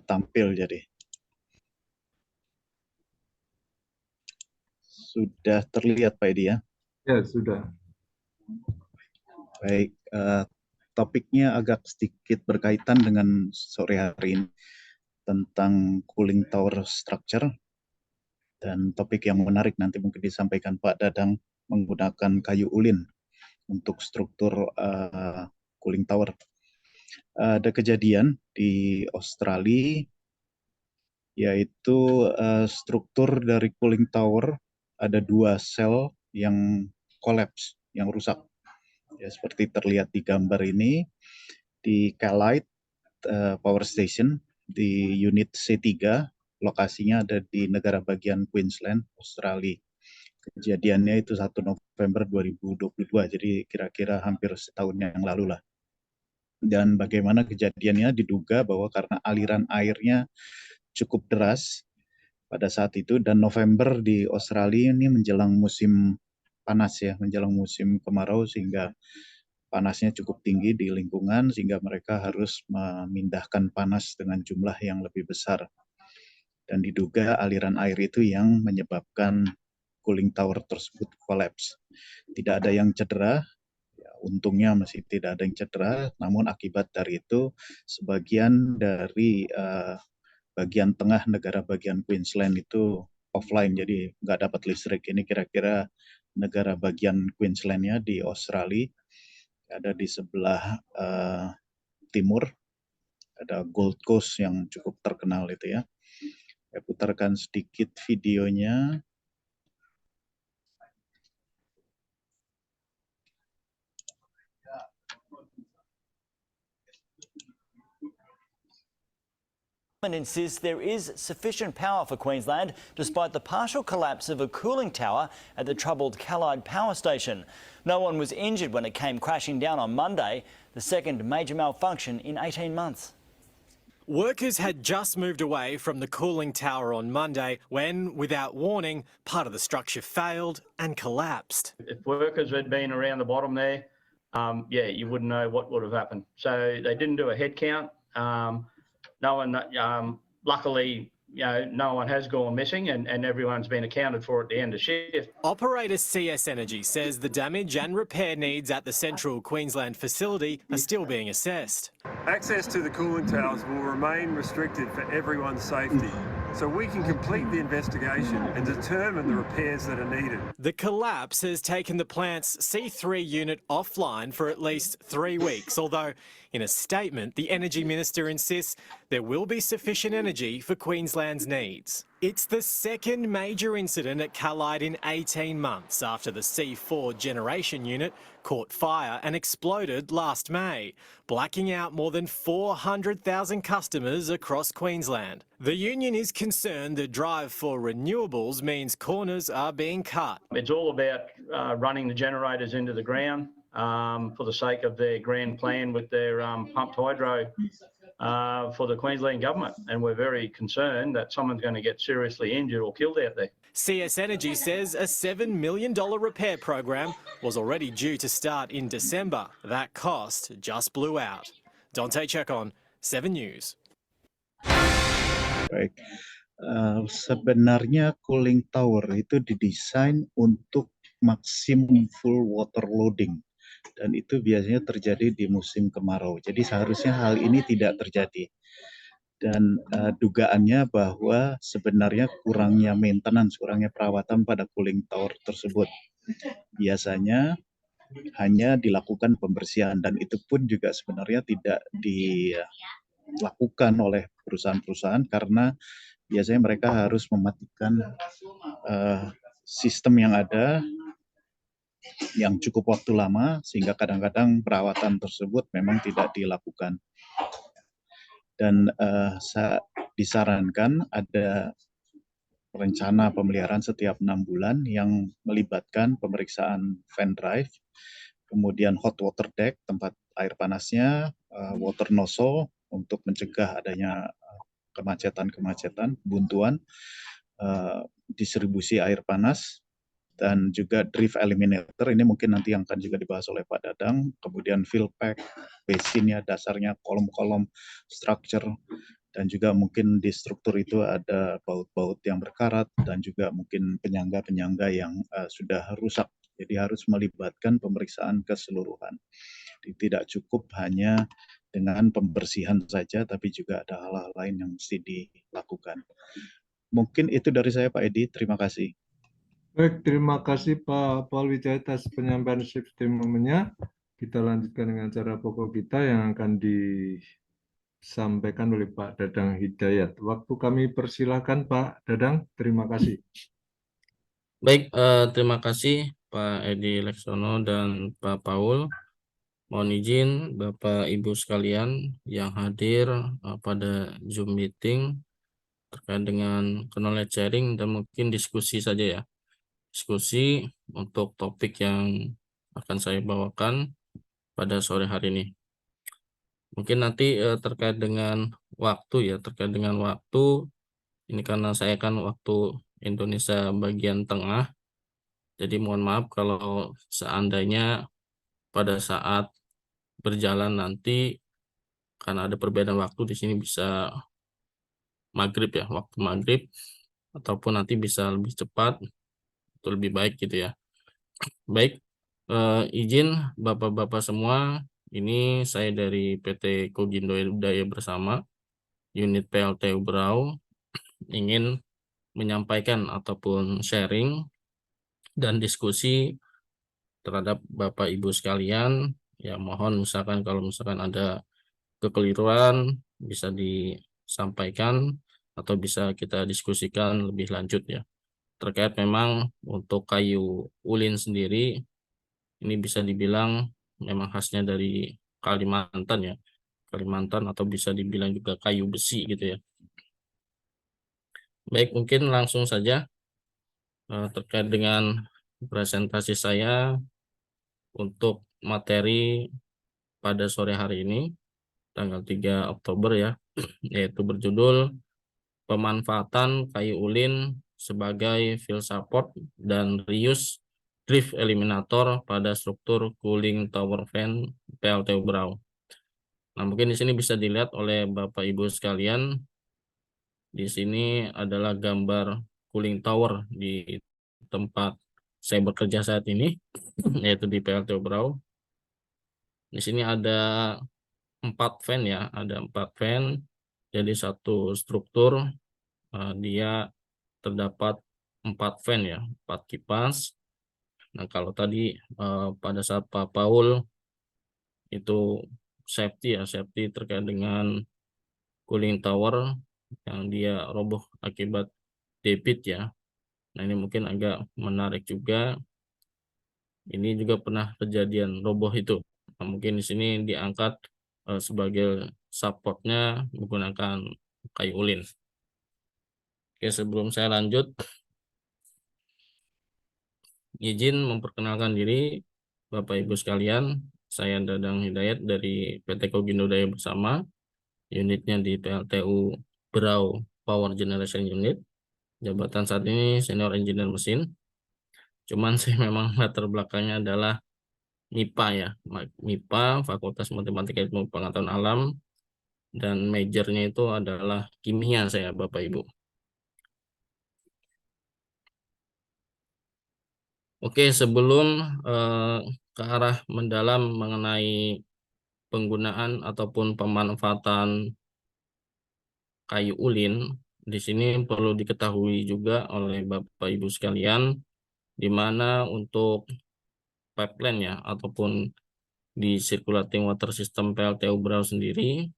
tampil jadi. Sudah terlihat Pak Edi ya? Ya, sudah. Baik, topiknya agak sedikit berkaitan dengan sore hari ini tentang cooling tower structure, dan topik yang menarik nanti mungkin disampaikan Pak Dadang menggunakan kayu ulin untuk struktur cooling tower. Ada kejadian di Australia, yaitu struktur dari cooling tower ada 2 sel yang kolaps, yang rusak. Ya, seperti terlihat di gambar ini, di Callide Power Station di unit C3, lokasinya ada di negara bagian Queensland, Australia. Kejadiannya itu 1 November 2022, jadi kira-kira hampir setahun yang lalu lah. Dan bagaimana kejadiannya, diduga bahwa karena aliran airnya cukup deras pada saat itu, dan November di Australia ini menjelang musim panas ya, menjelang musim kemarau, sehingga panasnya cukup tinggi di lingkungan sehingga mereka harus memindahkan panas dengan jumlah yang lebih besar. Dan diduga aliran air itu yang menyebabkan cooling tower tersebut collapse. Tidak ada yang cedera, ya, untungnya masih tidak ada yang cedera, namun akibat dari itu sebagian dari bagian tengah negara bagian Queensland itu offline, jadi nggak dapat listrik. Ini kira-kira negara bagian Queenslandnya di Australia, ada di sebelah timur, ada Gold Coast yang cukup terkenal itu ya. Saya putarkan sedikit videonya. Insists there is sufficient power for Queensland despite the partial collapse of a cooling tower at the troubled Callide Power Station. No one was injured when it came crashing down on Monday, the second major malfunction in 18 months. Workers had just moved away from the cooling tower on Monday when, without warning, part of the structure failed and collapsed. If workers had been around the bottom there, you wouldn't know what would have happened. So they didn't do a head count. No one, luckily, no one has gone missing and everyone's been accounted for at the end of shift. Operator CS Energy says the damage and repair needs at the Central Queensland facility are still being assessed. Access to the cooling towers will remain restricted for everyone's safety, so we can complete the investigation and determine the repairs that are needed. The collapse has taken the plant's C3 unit offline for at least 3 weeks, although in a statement, the Energy Minister insists there will be sufficient energy for Queensland's needs. It's the second major incident at Callide in 18 months after the C4 generation unit caught fire and exploded last May, blacking out more than 400,000 customers across Queensland. The union is concerned the drive for renewables means corners are being cut. It's all about running the generators into the ground for the sake of their grand plan with their pumped hydro for the Queensland government, and we're very concerned that someone's going to get seriously injured or killed out there. CS Energy says a $7 million repair program was already due to start in December. That cost just blew out. Dante Chacon, 7 News. Baik, sebenarnya cooling tower itu didesain untuk maksimum full water loading, dan itu biasanya terjadi di musim kemarau. Jadi seharusnya hal ini tidak terjadi. Dan dugaannya bahwa sebenarnya kurangnya maintenance, kurangnya perawatan pada cooling tower tersebut. Biasanya hanya dilakukan pembersihan, dan itu pun juga sebenarnya tidak dilakukan oleh perusahaan-perusahaan karena biasanya mereka harus mematikan sistem yang ada yang cukup waktu lama, sehingga kadang-kadang perawatan tersebut memang tidak dilakukan. Dan disarankan ada rencana pemeliharaan setiap 6 bulan yang melibatkan pemeriksaan fan drive, kemudian hot water deck, tempat air panasnya, water nozzle untuk mencegah adanya kemacetan, buntuan, distribusi air panas, dan juga drift eliminator. Ini mungkin nanti yang akan juga dibahas oleh Pak Dadang. Kemudian fill pack, basinnya, dasarnya, kolom-kolom structure, Dan juga mungkin di struktur itu ada baut-baut yang berkarat dan juga mungkin penyangga-penyangga yang sudah rusak. Jadi harus melibatkan pemeriksaan keseluruhan. Jadi tidak cukup hanya dengan pembersihan saja, tapi juga ada hal-hal lain yang mesti dilakukan. Mungkin itu dari saya, Pak Edi. Terima kasih. Baik, terima kasih Pak Paul Wijaya atas penyampaian testimoninya. Kita lanjutkan dengan acara pokok kita yang akan disampaikan oleh Pak Dadang Hidayat. Waktu kami persilahkan Pak Dadang, terima kasih. Baik, terima kasih Pak Edi Leksono dan Pak Paul. Mohon izin Bapak Ibu sekalian yang hadir pada Zoom meeting terkait dengan knowledge sharing dan mungkin diskusi saja ya. Diskusi untuk topik yang akan saya bawakan pada sore hari ini. Mungkin nanti terkait dengan waktu ya, ini karena saya kan waktu Indonesia bagian tengah, jadi mohon maaf kalau seandainya pada saat berjalan nanti karena ada perbedaan waktu di sini bisa maghrib ya, waktu maghrib, ataupun nanti bisa lebih cepat atau lebih baik gitu ya. Baik, izin Bapak-Bapak semua, ini saya dari PT Kogindo Daya Bersama, unit PLTU Berau, ingin menyampaikan ataupun sharing dan diskusi terhadap Bapak Ibu sekalian. Ya mohon misalkan kalau misalkan ada kekeliruan bisa disampaikan atau bisa kita diskusikan lebih lanjut ya. Terkait memang untuk kayu ulin sendiri ini bisa dibilang memang khasnya dari Kalimantan ya. Kalimantan atau bisa dibilang juga kayu besi gitu ya. Baik, mungkin langsung saja terkait dengan presentasi saya untuk materi pada sore hari ini tanggal 3 Oktober ya, yaitu berjudul pemanfaatan kayu ulin sebagai fill support dan reuse drift eliminator pada struktur cooling tower fan PLTU Berau. Nah, mungkin di sini bisa dilihat oleh Bapak Ibu sekalian. Di sini adalah gambar cooling tower di tempat saya bekerja saat ini, yaitu di PLTU Berau. Di sini ada 4 fan ya, ada 4 fan. Jadi satu struktur dia terdapat 4 fan ya, 4 kipas. Nah, kalau tadi pada saat Pak Paul itu safety ya, safety terkait dengan cooling tower yang dia roboh akibat debit ya. Nah, ini mungkin agak menarik juga. Ini juga pernah kejadian roboh itu. Nah, mungkin di sini diangkat sebagai supportnya menggunakan kayu ulin. Oke, sebelum saya lanjut, izin memperkenalkan diri Bapak Ibu sekalian. Saya Dadang Hidayat dari PT Kogindo Daya Bersama, unitnya di PLTU Berau Power Generation Unit. Jabatan saat ini Senior Engineer Mesin. Cuman saya memang latar belakangnya adalah MIPA ya, MIPA Fakultas Matematika Ilmu Pengetahuan Alam, dan majornya itu adalah kimia saya Bapak Ibu. Oke, sebelum ke arah mendalam mengenai penggunaan ataupun pemanfaatan kayu ulin, di sini perlu diketahui juga oleh Bapak Ibu sekalian, di mana untuk pipeline ya ataupun di circulating water system PLTU Berau sendiri,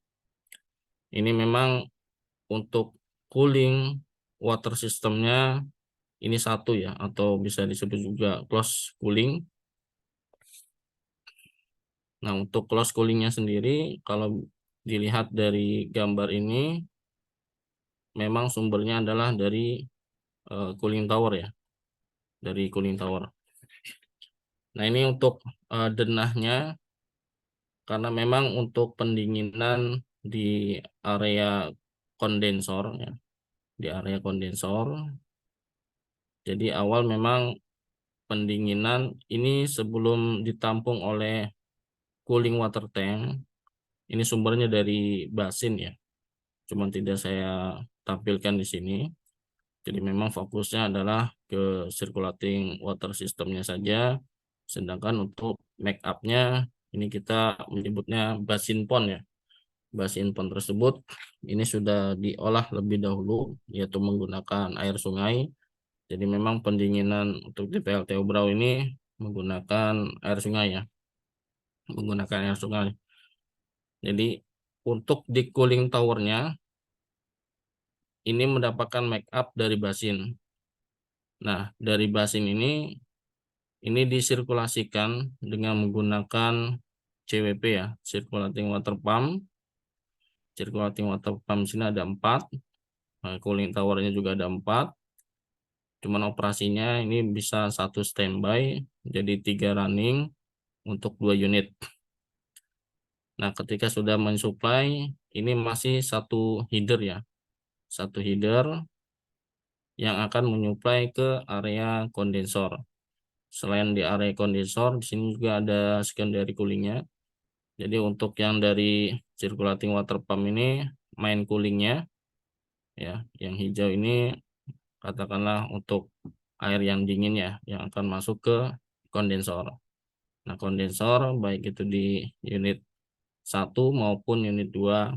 ini memang untuk cooling water systemnya ini satu ya, atau bisa disebut juga close cooling. Nah, untuk close coolingnya sendiri, kalau dilihat dari gambar ini, memang sumbernya adalah dari cooling tower ya, dari cooling tower. Nah, ini untuk denahnya, karena memang untuk pendinginan di area kondensor ya, di area kondensor. Jadi awal memang pendinginan ini sebelum ditampung oleh cooling water tank, ini sumbernya dari basin ya. cuman tidak saya tampilkan di sini. Jadi memang fokusnya adalah ke circulating water systemnya saja, sedangkan untuk make up-nya ini kita menyebutnya basin pond ya. Basin pond tersebut ini sudah diolah lebih dahulu, yaitu menggunakan air sungai. Jadi memang pendinginan untuk di PLTU Brau ini menggunakan air sungai ya, menggunakan air sungai. Jadi untuk di cooling towernya ini mendapatkan make up dari basin. Nah, dari basin ini disirkulasikan dengan menggunakan CWP ya, circulating water pump. Circulating water pump sini ada 4, cooling towernya juga ada 4. Cuman operasinya ini bisa 1 standby, jadi 3 running untuk 2 unit. Nah, ketika sudah mensuplai, ini masih 1 header ya, 1 header yang akan menyuplai ke area kondensor. Selain di area kondensor, di sini juga ada secondary coolingnya. Jadi untuk yang dari circulating water pump ini main coolingnya ya, yang hijau ini katakanlah untuk air yang dingin ya, yang akan masuk ke kondensor. Nah, kondensor baik itu di unit 1 maupun unit 2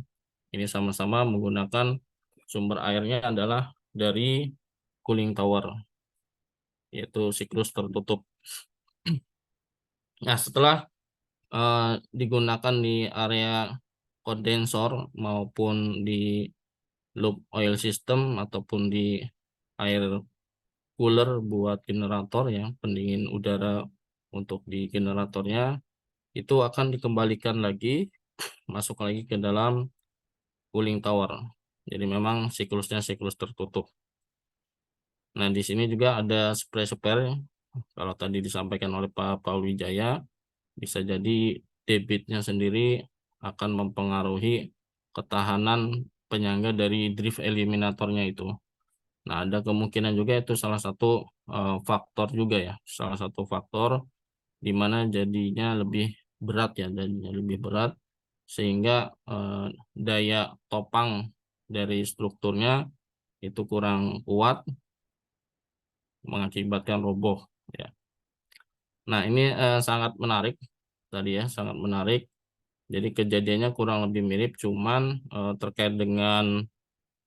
ini sama-sama menggunakan sumber airnya adalah dari cooling tower, yaitu siklus tertutup. Nah, setelah digunakan di area kondensor maupun di loop oil system ataupun di air cooler buat generator ya, pendingin udara untuk di generatornya, itu akan dikembalikan lagi, masuk lagi ke dalam cooling tower. Jadi memang siklusnya siklus tertutup. Nah, di sini juga ada spray-spray. Kalau tadi disampaikan oleh Pak Paul Wijaya, bisa jadi debitnya sendiri akan mempengaruhi ketahanan penyangga dari drift eliminatornya itu. Nah, ada kemungkinan juga itu salah satu faktor juga ya, salah satu faktor di mana jadinya lebih berat ya, jadinya lebih berat sehingga daya topang dari strukturnya itu kurang kuat mengakibatkan roboh ya. Nah, ini sangat menarik tadi ya, sangat menarik. Jadi kejadiannya kurang lebih mirip, cuman terkait dengan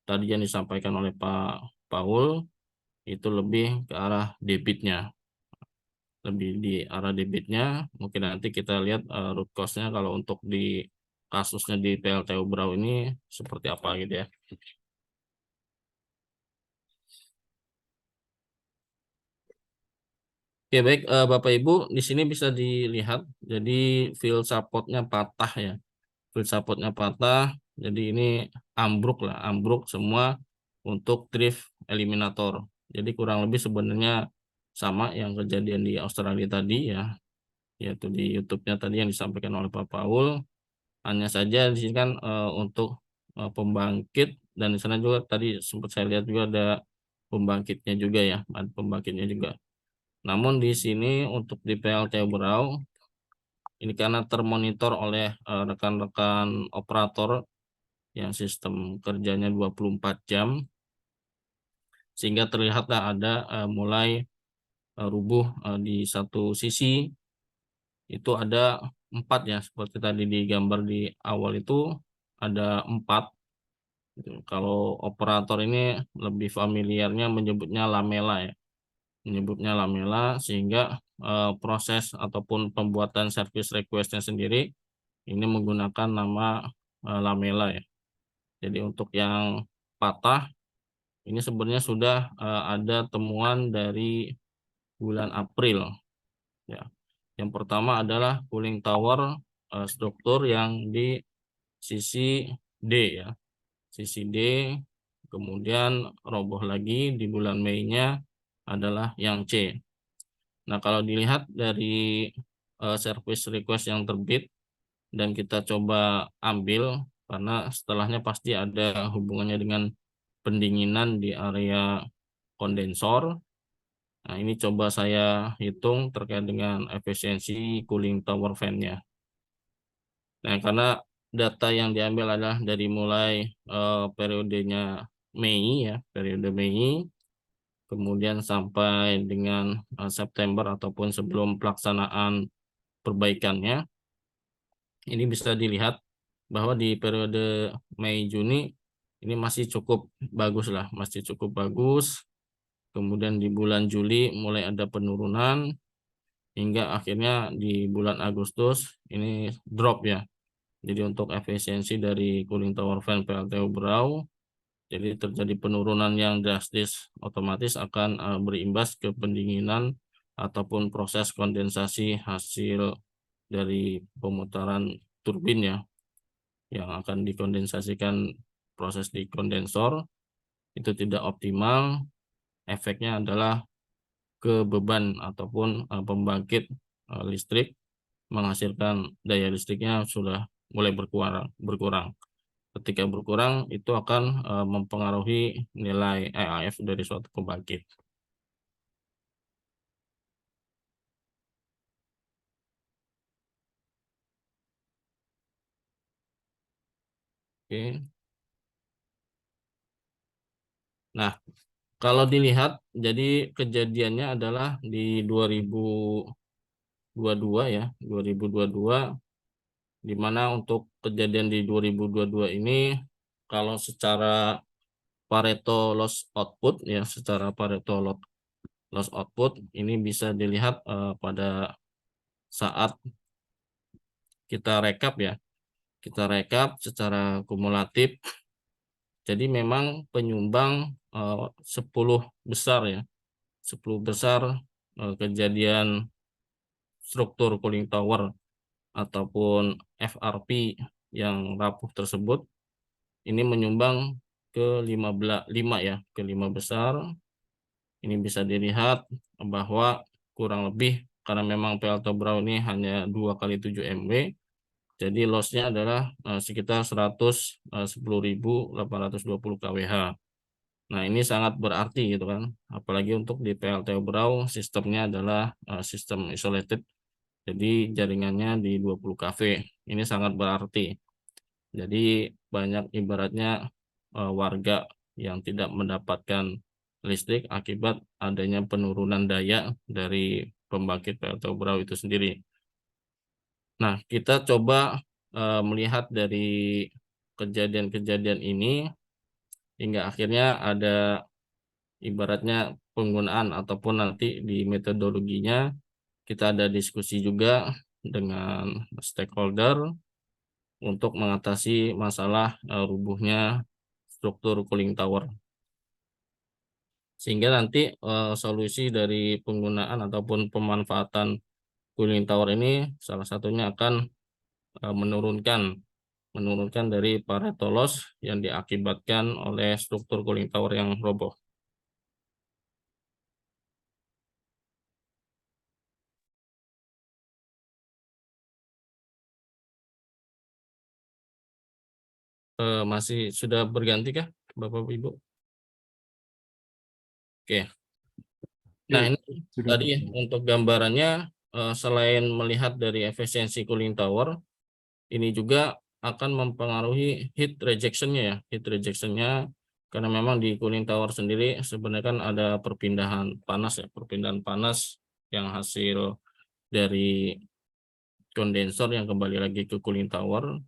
tadi yang disampaikan oleh Pak Paul itu lebih ke arah debitnya, lebih di arah debitnya. Mungkin nanti kita lihat root cause-nya kalau untuk di kasusnya di PLTU Brau ini seperti apa gitu ya. Oke, baik Bapak Ibu, di sini bisa dilihat jadi field support-nya patah ya. Field support-nya patah, jadi ini ambruk lah, ambruk semua untuk drift eliminator. Jadi kurang lebih sebenarnya sama yang kejadian di Australia tadi ya, yaitu di YouTube-nya tadi yang disampaikan oleh Pak Paul. Hanya saja di sini kan untuk pembangkit, dan di sana juga tadi sempat saya lihat juga ada pembangkitnya juga ya, ada pembangkitnya juga. Namun di sini untuk di PLTU Brau ini karena termonitor oleh rekan-rekan operator yang sistem kerjanya 24 jam, sehingga terlihatlah ada mulai rubuh di satu sisi. Itu ada 4 ya, seperti tadi di gambar di awal itu ada 4. Kalau operator ini lebih familiarnya menyebutnya lamela ya, menyebutnya lamela, sehingga proses ataupun pembuatan service request-nya sendiri ini menggunakan nama lamela ya. Jadi untuk yang patah ini sebenarnya sudah ada temuan dari bulan April ya. Yang pertama adalah cooling tower struktur yang di sisi D ya, sisi D, kemudian roboh lagi di bulan Mei-nya adalah yang C. Nah, kalau dilihat dari service request yang terbit dan kita coba ambil, karena setelahnya pasti ada hubungannya dengan pendinginan di area kondensor. Nah, ini coba saya hitung terkait dengan efisiensi cooling tower fan-nya. Nah, karena data yang diambil adalah dari mulai periodenya Mei ya, periode Mei, kemudian sampai dengan September ataupun sebelum pelaksanaan perbaikannya. Ini bisa dilihat bahwa di periode Mei Juni ini masih cukup bagus lah, masih cukup bagus. Kemudian di bulan Juli mulai ada penurunan hingga akhirnya di bulan Agustus ini drop ya. Jadi untuk efisiensi dari cooling tower fan PLTU Berau, jadi terjadi penurunan yang drastis, otomatis akan berimbas ke pendinginan ataupun proses kondensasi hasil dari pemutaran turbin ya, yang akan dikondensasikan proses di kondensor itu tidak optimal. Efeknya adalah ke beban ataupun pembangkit listrik, menghasilkan daya listriknya sudah mulai berkurang. Ketika berkurang itu akan mempengaruhi nilai EAF dari suatu pembangkit. Oke. Nah, kalau dilihat, jadi kejadiannya adalah di 2022 ya, 2022, di mana untuk kejadian di 2022 ini, kalau secara Pareto loss output ya, secara Pareto loss output ini bisa dilihat pada saat kita rekap ya, kita rekap secara kumulatif. Jadi memang penyumbang 10 besar ya, 10 besar kejadian struktur cooling tower ataupun FRP yang rapuh tersebut ini menyumbang ke 5 ya, ke 5 besar. Ini bisa dilihat bahwa kurang lebih karena memang PLTU Berau ini hanya 2 kali 7 MW, jadi loss-nya adalah sekitar 110.820 kWh. Nah, ini sangat berarti gitu kan. Apalagi untuk di PLTU Berau sistemnya adalah sistem isolated. Jadi jaringannya di 20 kV. Ini sangat berarti. Jadi banyak ibaratnya warga yang tidak mendapatkan listrik akibat adanya penurunan daya dari pembangkit PLTU Berau itu sendiri. Nah, kita coba melihat dari kejadian-kejadian ini hingga akhirnya ada ibaratnya penggunaan ataupun nanti di metodologinya kita ada diskusi juga dengan stakeholder untuk mengatasi masalah rubuhnya struktur cooling tower. Sehingga nanti solusi dari penggunaan ataupun pemanfaatan cooling tower ini salah satunya akan menurunkan dari Pareto loss yang diakibatkan oleh struktur cooling tower yang roboh. Masih sudah berganti kah Bapak Ibu? Oke. Nah, ini tadi ya, untuk gambarannya selain melihat dari efisiensi cooling tower, ini juga akan mempengaruhi heat rejection-nya ya. Heat rejection-nya karena memang di cooling tower sendiri sebenarnya kan ada perpindahan panas ya, perpindahan panas yang hasil dari kondensor yang kembali lagi ke cooling tower.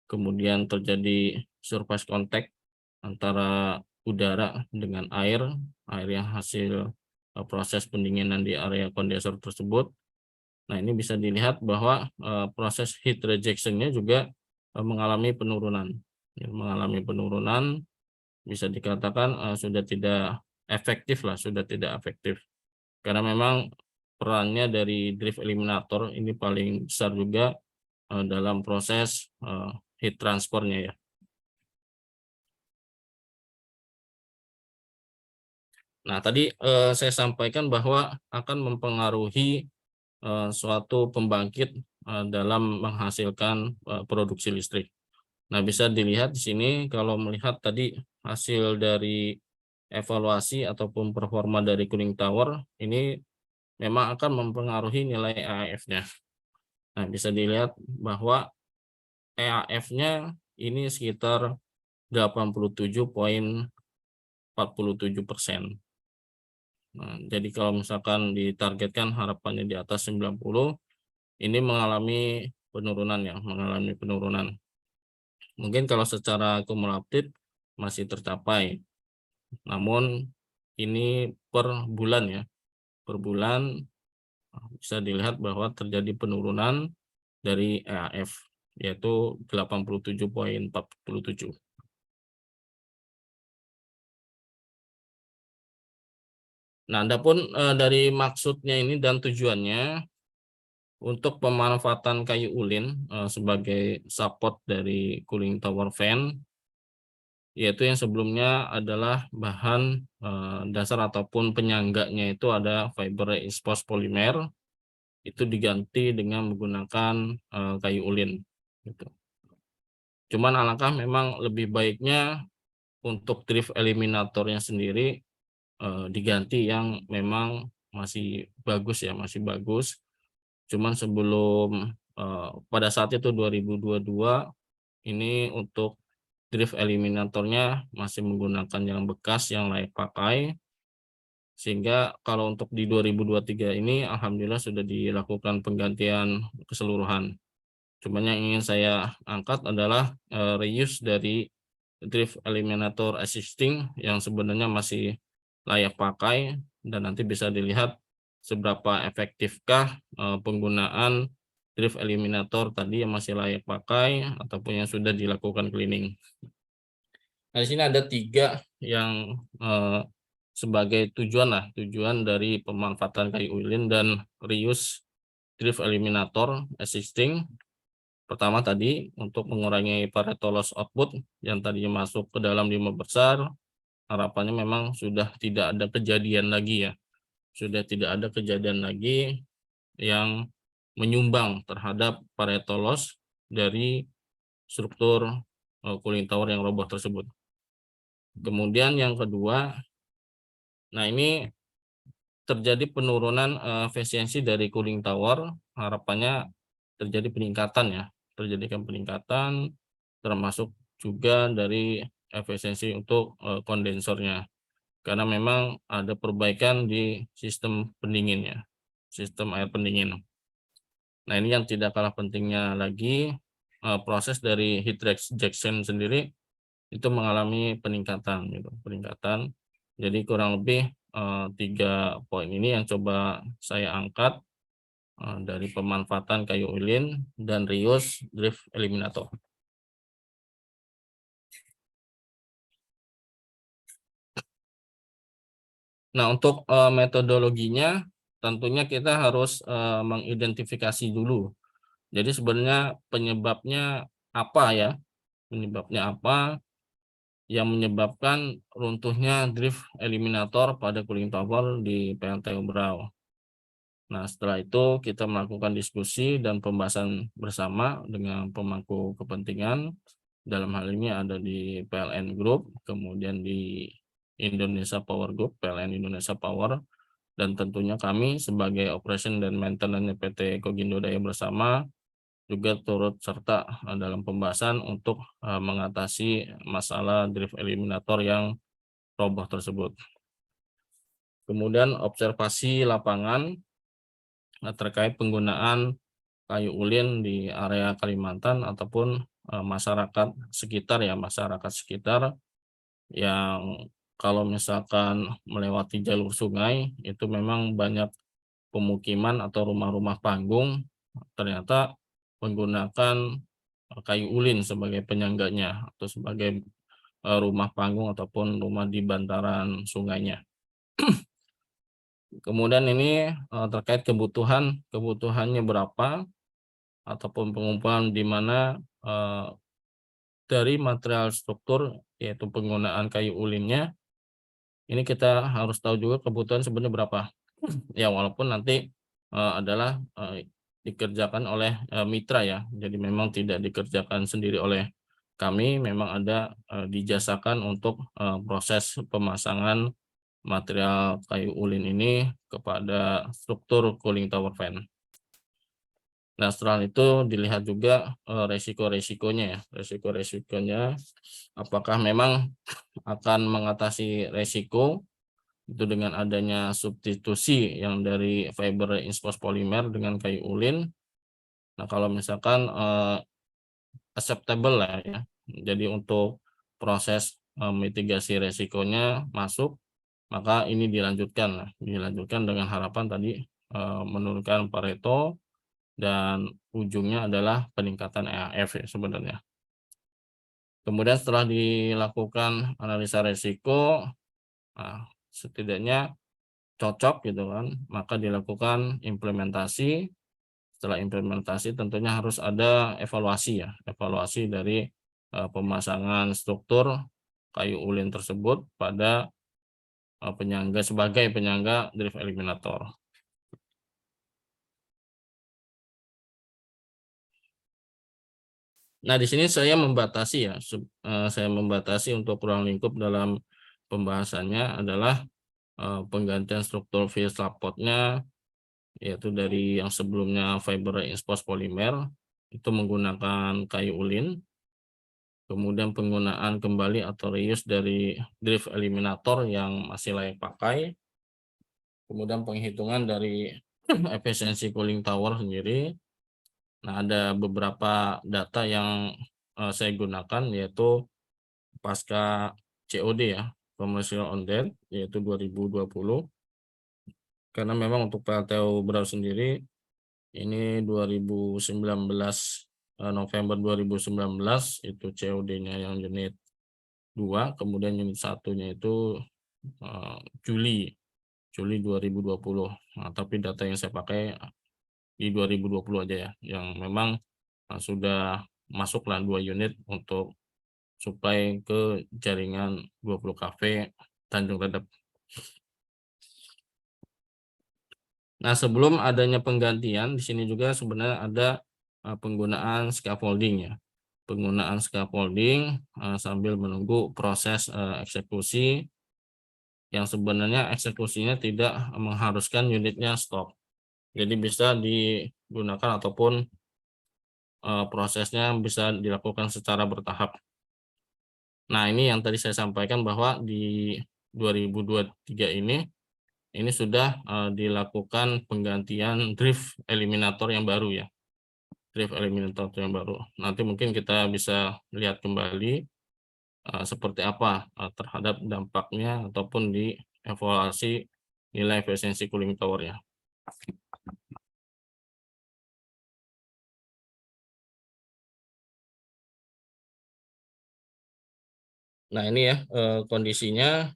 Kemudian terjadi surface contact antara udara dengan air yang hasil proses pendinginan di area kondensor tersebut. Nah, ini bisa dilihat bahwa proses heat rejection-nya juga mengalami penurunan. Bisa dikatakan sudah tidak efektif lah, sudah tidak efektif. Karena memang perannya dari drift eliminator ini paling besar juga dalam proses heat transfernya ya. Nah, tadi saya sampaikan bahwa akan mempengaruhi suatu pembangkit dalam menghasilkan produksi listrik. Nah, bisa dilihat di sini kalau melihat tadi hasil dari evaluasi ataupun performa dari cooling tower ini memang akan mempengaruhi nilai EAF-nya. Nah, bisa dilihat bahwa EAF-nya ini sekitar 87,47%. Nah, jadi kalau misalkan ditargetkan harapannya di atas 90, ini mengalami penurunan. Mungkin kalau secara kumulatif masih tercapai, namun ini per bulan ya, per bulan bisa dilihat bahwa terjadi penurunan dari EAF, yaitu 87,47. Nah, adapun dari maksudnya ini dan tujuannya untuk pemanfaatan kayu ulin sebagai support dari cooling tower fan, yaitu yang sebelumnya adalah bahan dasar ataupun penyangganya itu ada fiber reinforced polymer, itu diganti dengan menggunakan kayu ulin. Gitu. Cuman alangkah memang lebih baiknya untuk drift eliminatornya sendiri diganti yang memang masih bagus ya, masih bagus. Cuman sebelum pada saat itu 2022 ini untuk drift eliminatornya masih menggunakan yang bekas yang layak pakai, sehingga kalau untuk di 2023 ini alhamdulillah sudah dilakukan penggantian keseluruhan. Cuman yang ingin saya angkat adalah reuse dari drift eliminator existing yang sebenarnya masih layak pakai, dan nanti bisa dilihat seberapa efektifkah penggunaan drift eliminator tadi yang masih layak pakai ataupun yang sudah dilakukan cleaning. Nah, di sini ada 3 yang sebagai tujuan dari pemanfaatan kayu ulin dan reuse drift eliminator existing. Pertama tadi untuk mengurangi Pareto loss output yang tadinya masuk ke dalam 5 besar, harapannya memang sudah tidak ada kejadian lagi ya. Sudah tidak ada kejadian lagi yang menyumbang terhadap Pareto loss dari struktur cooling tower yang roboh tersebut. Kemudian yang kedua, nah ini terjadi penurunan efisiensi dari cooling tower, harapannya terjadi peningkatan termasuk juga dari efisiensi untuk kondensornya, karena memang ada perbaikan di sistem pendinginnya, sistem air pendingin. Nah, ini yang tidak kalah pentingnya lagi, proses dari heat rejection sendiri itu mengalami peningkatan gitu, peningkatan. Jadi kurang lebih 3 poin ini yang coba saya angkat dari pemanfaatan kayu ulin dan reuse drift eliminator. Nah, untuk metodologinya tentunya kita harus mengidentifikasi dulu. Jadi sebenarnya penyebabnya apa ya? Penyebabnya apa yang menyebabkan runtuhnya drift eliminator pada cooling tower di PLTU Berau. Nah, setelah itu kita melakukan diskusi dan pembahasan bersama dengan pemangku kepentingan. Dalam hal ini ada di PLN Group, kemudian di Indonesia Power Group, PLN Indonesia Power, dan tentunya kami sebagai operation dan maintenance PT Kogindo Daya Bersama juga turut serta dalam pembahasan untuk mengatasi masalah drift eliminator yang roboh tersebut. Kemudian observasi lapangan terkait penggunaan kayu ulin di area Kalimantan ataupun masyarakat sekitar yang kalau misalkan melewati jalur sungai itu memang banyak pemukiman atau rumah-rumah panggung ternyata menggunakan kayu ulin sebagai penyangganya atau sebagai rumah panggung ataupun rumah di bantaran sungainya. Kemudian ini terkait kebutuhannya berapa ataupun pengumpulan di mana dari material struktur yaitu penggunaan kayu ulinnya, ini kita harus tahu juga kebutuhan sebenarnya berapa. Ya, walaupun nanti adalah dikerjakan oleh mitra ya, jadi memang tidak dikerjakan sendiri oleh kami, memang ada dijasakan untuk proses pemasangan material kayu ulin ini kepada struktur cooling tower fan. Nah, setelah itu dilihat juga resiko-resikonya ya. Resiko-resikonya apakah memang akan mengatasi resiko itu dengan adanya substitusi yang dari fiber reinforced polymer dengan kayu ulin. Nah, kalau misalkan acceptable lah ya. Jadi untuk proses mitigasi resikonya masuk, maka ini dilanjutkan dengan harapan tadi menurunkan Pareto dan ujungnya adalah peningkatan EAF ya sebenarnya. Kemudian setelah dilakukan analisa resiko, nah, setidaknya cocok gitu kan, maka dilakukan implementasi. Setelah implementasi tentunya harus ada evaluasi ya, evaluasi dari pemasangan struktur kayu ulin tersebut pada penyangga sebagai penyangga drift eliminator. Nah, di sini saya membatasi ya, saya membatasi untuk ruang lingkup dalam pembahasannya adalah penggantian struktur V-slap-potnya, yaitu dari yang sebelumnya fiber reinforced polymer itu menggunakan kayu ulin, kemudian penggunaan kembali atau reuse dari drift eliminator yang masih layak pakai, kemudian penghitungan dari efisiensi cooling tower sendiri. Nah, ada beberapa data yang saya gunakan yaitu pasca COD ya, commercial on date, yaitu 2020. Karena memang untuk PLTU Berau sendiri ini 2019 November 2019 itu COD-nya yang unit 2, kemudian unit 1-nya itu Juli 2020. Nah, tapi data yang saya pakai di 2020 aja ya, yang memang sudah masuklah 2 unit untuk supply ke jaringan 20 kafe Tanjung Redep. Nah, sebelum adanya penggantian, di sini juga sebenarnya ada penggunaan scaffolding ya. Penggunaan scaffolding sambil menunggu proses eksekusi yang sebenarnya eksekusinya tidak mengharuskan unitnya stop. Jadi bisa digunakan ataupun prosesnya bisa dilakukan secara bertahap. Nah, ini yang tadi saya sampaikan bahwa di 2023 ini sudah dilakukan penggantian drift eliminator yang baru ya. Drift eliminator yang baru. Nanti mungkin kita bisa lihat kembali seperti apa terhadap dampaknya ataupun di evaluasi nilai efisiensi cooling tower ya. Nah, ini ya kondisinya.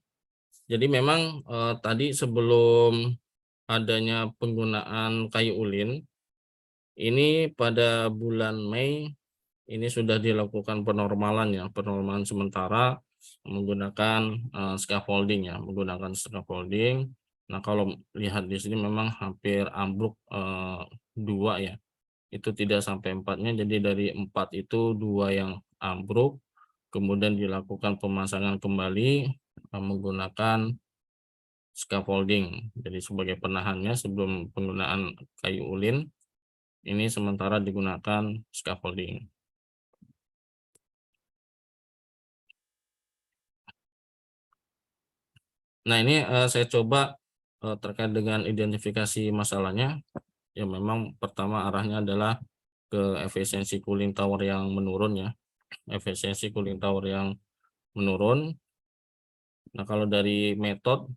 Jadi memang tadi sebelum adanya penggunaan kayu ulin, ini pada bulan Mei ini sudah dilakukan penormalan ya, penormalan sementara menggunakan scaffolding ya, menggunakan scaffolding. Nah, kalau lihat di sini memang hampir ambruk 2 ya, itu tidak sampai 4-nya, jadi dari 4 itu 2 yang ambruk, kemudian dilakukan pemasangan kembali menggunakan scaffolding. Jadi sebagai penahannya sebelum penggunaan kayu ulin, ini sementara digunakan scaffolding. Nah, ini saya coba terkait dengan identifikasi masalahnya. Ya, memang pertama arahnya adalah ke efisiensi cooling tower yang menurun ya. Efisiensi cooling tower yang menurun. Nah, kalau dari metode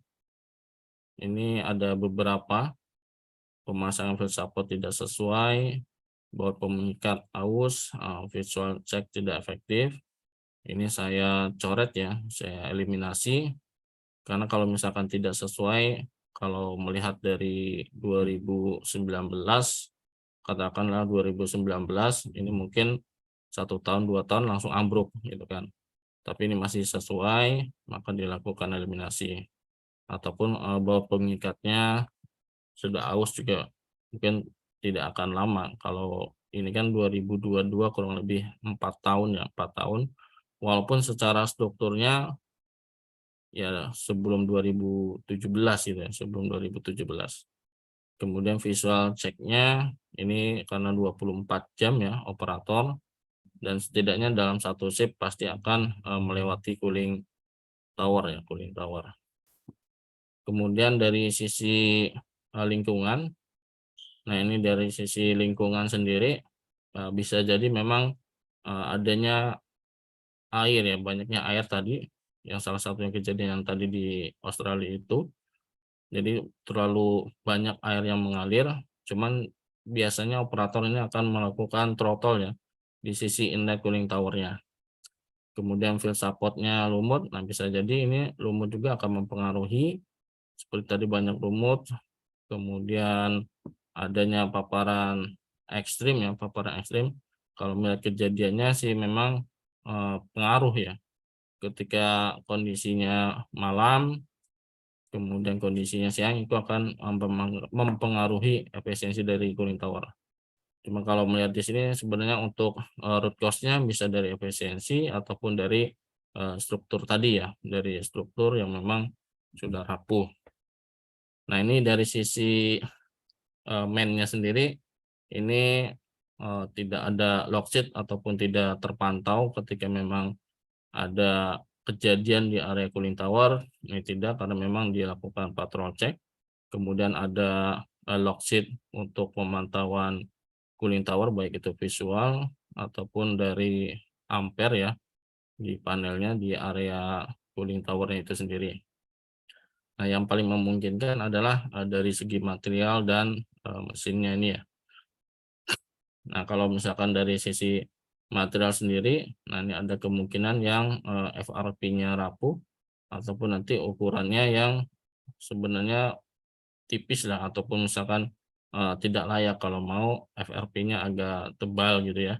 ini ada beberapa pemasangan filsafat tidak sesuai, baut pengikat aus, visual check tidak efektif. Ini saya coret ya, saya eliminasi. Karena kalau misalkan tidak sesuai, kalau melihat dari 2019, katakanlah 2019, ini mungkin 1 tahun, 2 tahun langsung ambruk gitu kan. Tapi ini masih sesuai, maka dilakukan eliminasi. Ataupun baut pengikatnya sudah aus juga mungkin tidak akan lama. Kalau ini kan 2022 kurang lebih 4 tahun ya, 4 tahun. Walaupun secara strukturnya ya sebelum 2017 gitu ya, sebelum 2017. Kemudian visual check-nya Ini karena 24 jam ya operator, dan setidaknya dalam satu shift pasti akan melewati cooling tower ya, cooling tower. Kemudian dari sisi lingkungan, nah ini dari sisi lingkungan sendiri bisa jadi memang adanya air ya, banyaknya air tadi, yang salah satunya kejadian yang tadi di Australia itu. Jadi terlalu banyak air yang mengalir, cuman biasanya operator ini akan melakukan throttle ya di sisi inlet cooling towernya. Kemudian field support-nya lumut, nah bisa jadi ini lumut juga akan mempengaruhi, seperti tadi banyak lumut, kemudian adanya paparan ekstrim ya, paparan ekstrim. Kalau melihat kejadiannya sih memang pengaruh ya, ketika kondisinya malam, kemudian kondisinya siang, itu akan mempengaruhi efisiensi dari cooling tower. Cuma kalau melihat di sini sebenarnya untuk root cause-nya bisa dari efisiensi ataupun dari struktur tadi ya, dari struktur yang memang sudah rapuh. Nah ini dari sisi main-nya sendiri, ini tidak ada locksheet ataupun tidak terpantau ketika memang ada kejadian di area cooling tower. Ini tidak, karena memang dilakukan patrol check. Kemudian ada locksheet untuk pemantauan cooling tower, baik itu visual ataupun dari ampere ya di panelnya di area cooling towernya itu sendiri. Nah yang paling memungkinkan adalah dari segi material dan mesinnya ini ya. Nah kalau misalkan dari sisi material sendiri, nah ini ada kemungkinan yang FRP-nya rapuh ataupun nanti ukurannya yang sebenarnya tipis lah, ataupun misalkan tidak layak kalau mau FRP-nya agak tebal gitu ya.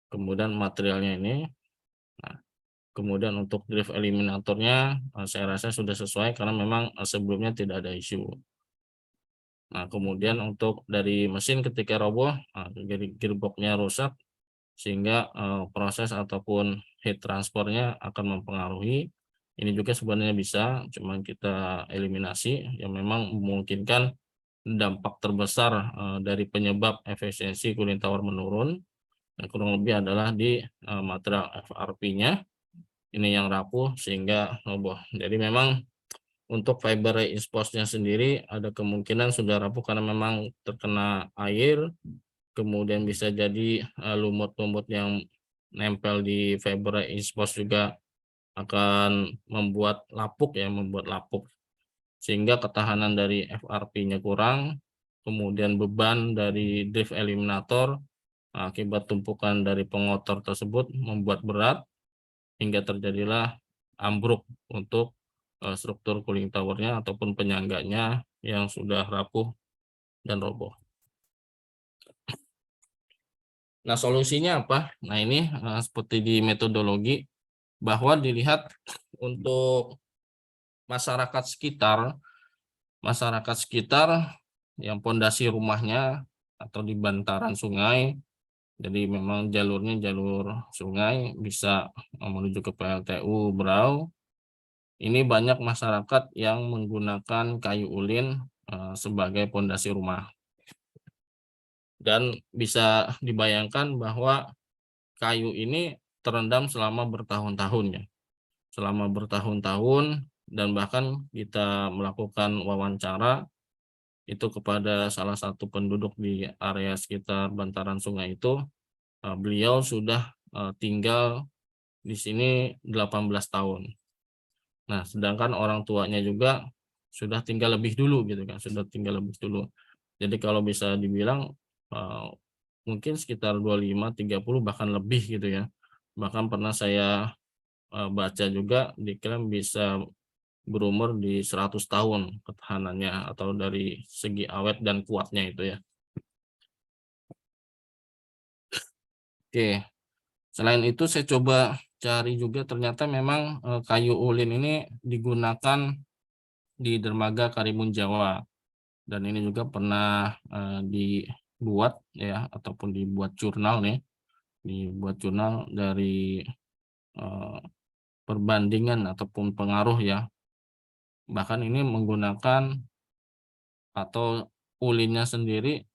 Kemudian materialnya ini, nah, kemudian untuk drift eliminatornya saya rasa sudah sesuai karena memang sebelumnya tidak ada isu. Nah kemudian untuk dari mesin ketika roboh, jadi gearbox-nya rusak sehingga proses ataupun heat transfernya akan mempengaruhi. Ini juga sebenarnya bisa, cuman kita eliminasi yang memang memungkinkan dampak terbesar dari penyebab efisiensi cooling tower menurun, kurang lebih adalah di material FRP-nya ini yang rapuh sehingga roboh. Jadi memang untuk fiber reinforce-nya sendiri ada kemungkinan sudah rapuh karena memang terkena air, kemudian bisa jadi lumut-lumut yang nempel di fiber reinforce juga akan membuat lapuk ya, sehingga ketahanan dari FRP-nya kurang, kemudian beban dari drift eliminator akibat tumpukan dari pengotor tersebut membuat berat hingga terjadilah ambruk untuk struktur cooling towernya ataupun penyangganya yang sudah rapuh dan roboh. Nah solusinya apa? Nah ini seperti di metodologi bahwa dilihat untuk masyarakat sekitar yang pondasi rumahnya atau di bantaran sungai, jadi memang jalurnya jalur sungai bisa menuju ke PLTU Brau. Ini banyak masyarakat yang menggunakan kayu ulin sebagai pondasi rumah. Dan bisa dibayangkan bahwa kayu ini terendam selama bertahun-tahun ya. Selama bertahun-tahun, dan bahkan kita melakukan wawancara itu kepada salah satu penduduk di area sekitar bantaran sungai itu, beliau sudah tinggal di sini 18 tahun. Nah, sedangkan orang tuanya juga sudah tinggal lebih dulu gitu kan, sudah tinggal lebih dulu. Jadi kalau bisa dibilang mungkin sekitar 25-30 bahkan lebih gitu ya. Bahkan pernah saya baca juga diklaim bisa berumur di 100 tahun ketahanannya atau dari segi awet dan kuatnya itu ya. Oke, selain itu saya coba cari juga, ternyata memang kayu ulin ini digunakan di dermaga Karimun Jawa, dan ini juga pernah dibuat ya ataupun dibuat jurnal nih, dibuat jurnal dari perbandingan ataupun pengaruh ya. Bahkan ini menggunakan atau ulinnya sendiri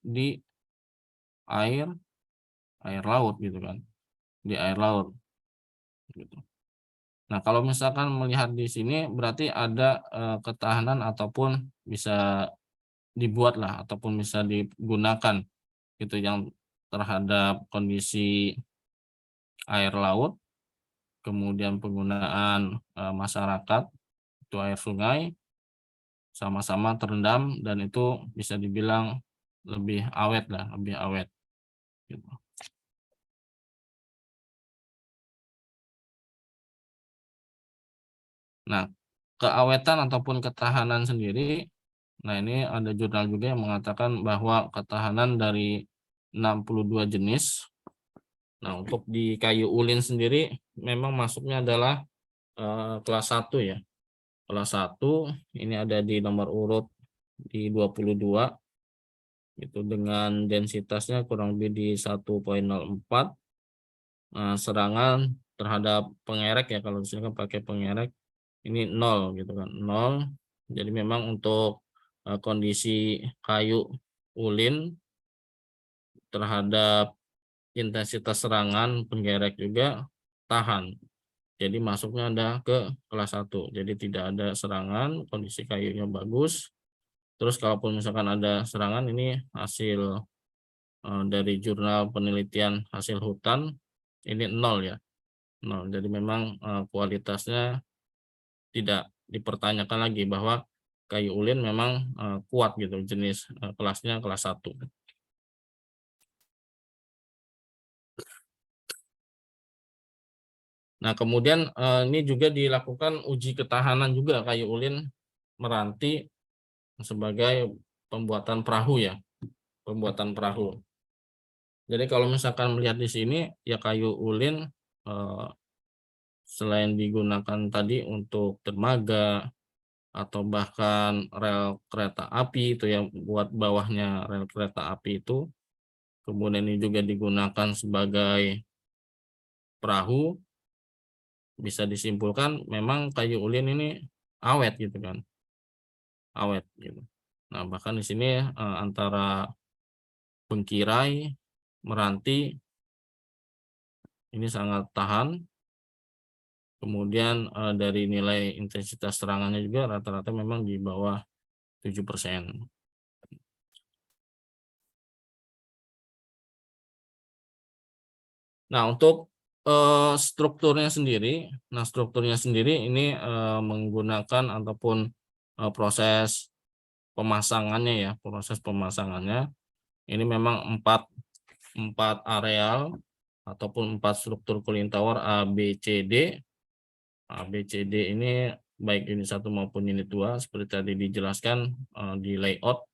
air laut gitu kan, di air laut gitu. Nah, kalau misalkan melihat di sini berarti ada ketahanan ataupun bisa dibuat lah ataupun bisa digunakan gitu yang terhadap kondisi air laut, kemudian penggunaan masyarakat itu air sungai sama-sama terendam dan itu bisa dibilang lebih awet lah, lebih awet gitu. Nah, keawetan ataupun ketahanan sendiri, nah ini ada jurnal juga yang mengatakan bahwa ketahanan dari 62 jenis. Nah, untuk di kayu ulin sendiri memang masuknya adalah kelas 1 ya. Kelas 1 ini ada di nomor urut di 22 itu dengan densitasnya kurang lebih di 1,04. Serangan terhadap pengerek ya, kalau misalkan pakai pengerek ini 0 gitu kan, 0. Jadi memang untuk kondisi kayu ulin terhadap intensitas serangan penggerek juga tahan. Jadi masuknya ada ke kelas 1. Jadi tidak ada serangan, kondisi kayunya bagus. Terus kalaupun misalkan ada serangan, ini hasil dari jurnal penelitian hasil hutan ini 0 ya. 0. Jadi memang kualitasnya tidak dipertanyakan lagi bahwa kayu ulin memang kuat gitu, jenis kelasnya kelas 1. Nah, kemudian ini juga dilakukan uji ketahanan juga kayu ulin meranti sebagai pembuatan perahu ya, pembuatan perahu. Jadi kalau misalkan melihat di sini ya kayu ulin selain digunakan tadi untuk dermaga atau bahkan rel kereta api itu yang buat bawahnya rel kereta api itu, kemudian ini juga digunakan sebagai perahu, bisa disimpulkan memang kayu ulin ini awet gitu kan, awet gitu. Nah, bahkan di sini antara bengkirai, meranti ini sangat tahan. Kemudian dari nilai intensitas serangannya juga rata-rata memang di bawah 7%. Nah, untuk strukturnya sendiri, ini menggunakan ataupun proses pemasangannya ya, ini memang empat areal ataupun 4 struktur cooling tower A, B, C, D. A, B, C, D ini baik unit 1 maupun unit 2 seperti tadi dijelaskan di layout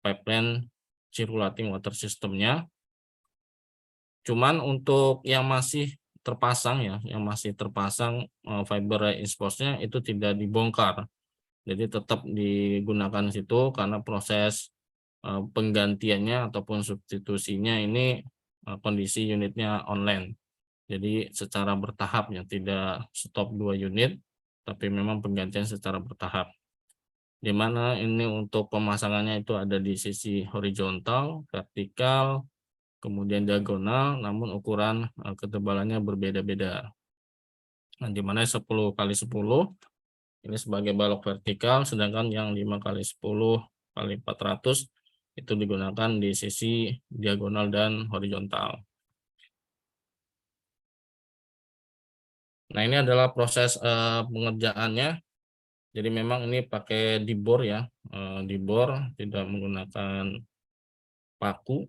pipeline circulating water systemnya. Cuman untuk yang masih terpasang ya, fiber reinforcement-nya itu tidak dibongkar. Jadi tetap digunakan situ karena proses penggantiannya ataupun substitusinya ini kondisi unitnya online. Jadi secara bertahap ya, tidak stop 2 unit, tapi memang penggantian secara bertahap. Di mana ini untuk pemasangannya itu ada di sisi horizontal, vertikal, kemudian diagonal, namun ukuran ketebalannya berbeda-beda. Nah, di mana 10 kali 10 ini sebagai balok vertikal, sedangkan yang 5 kali 10 kali 400 itu digunakan di sisi diagonal dan horizontal. Nah, ini adalah proses pengerjaannya. Jadi memang ini pakai dibor ya, dibor tidak menggunakan paku.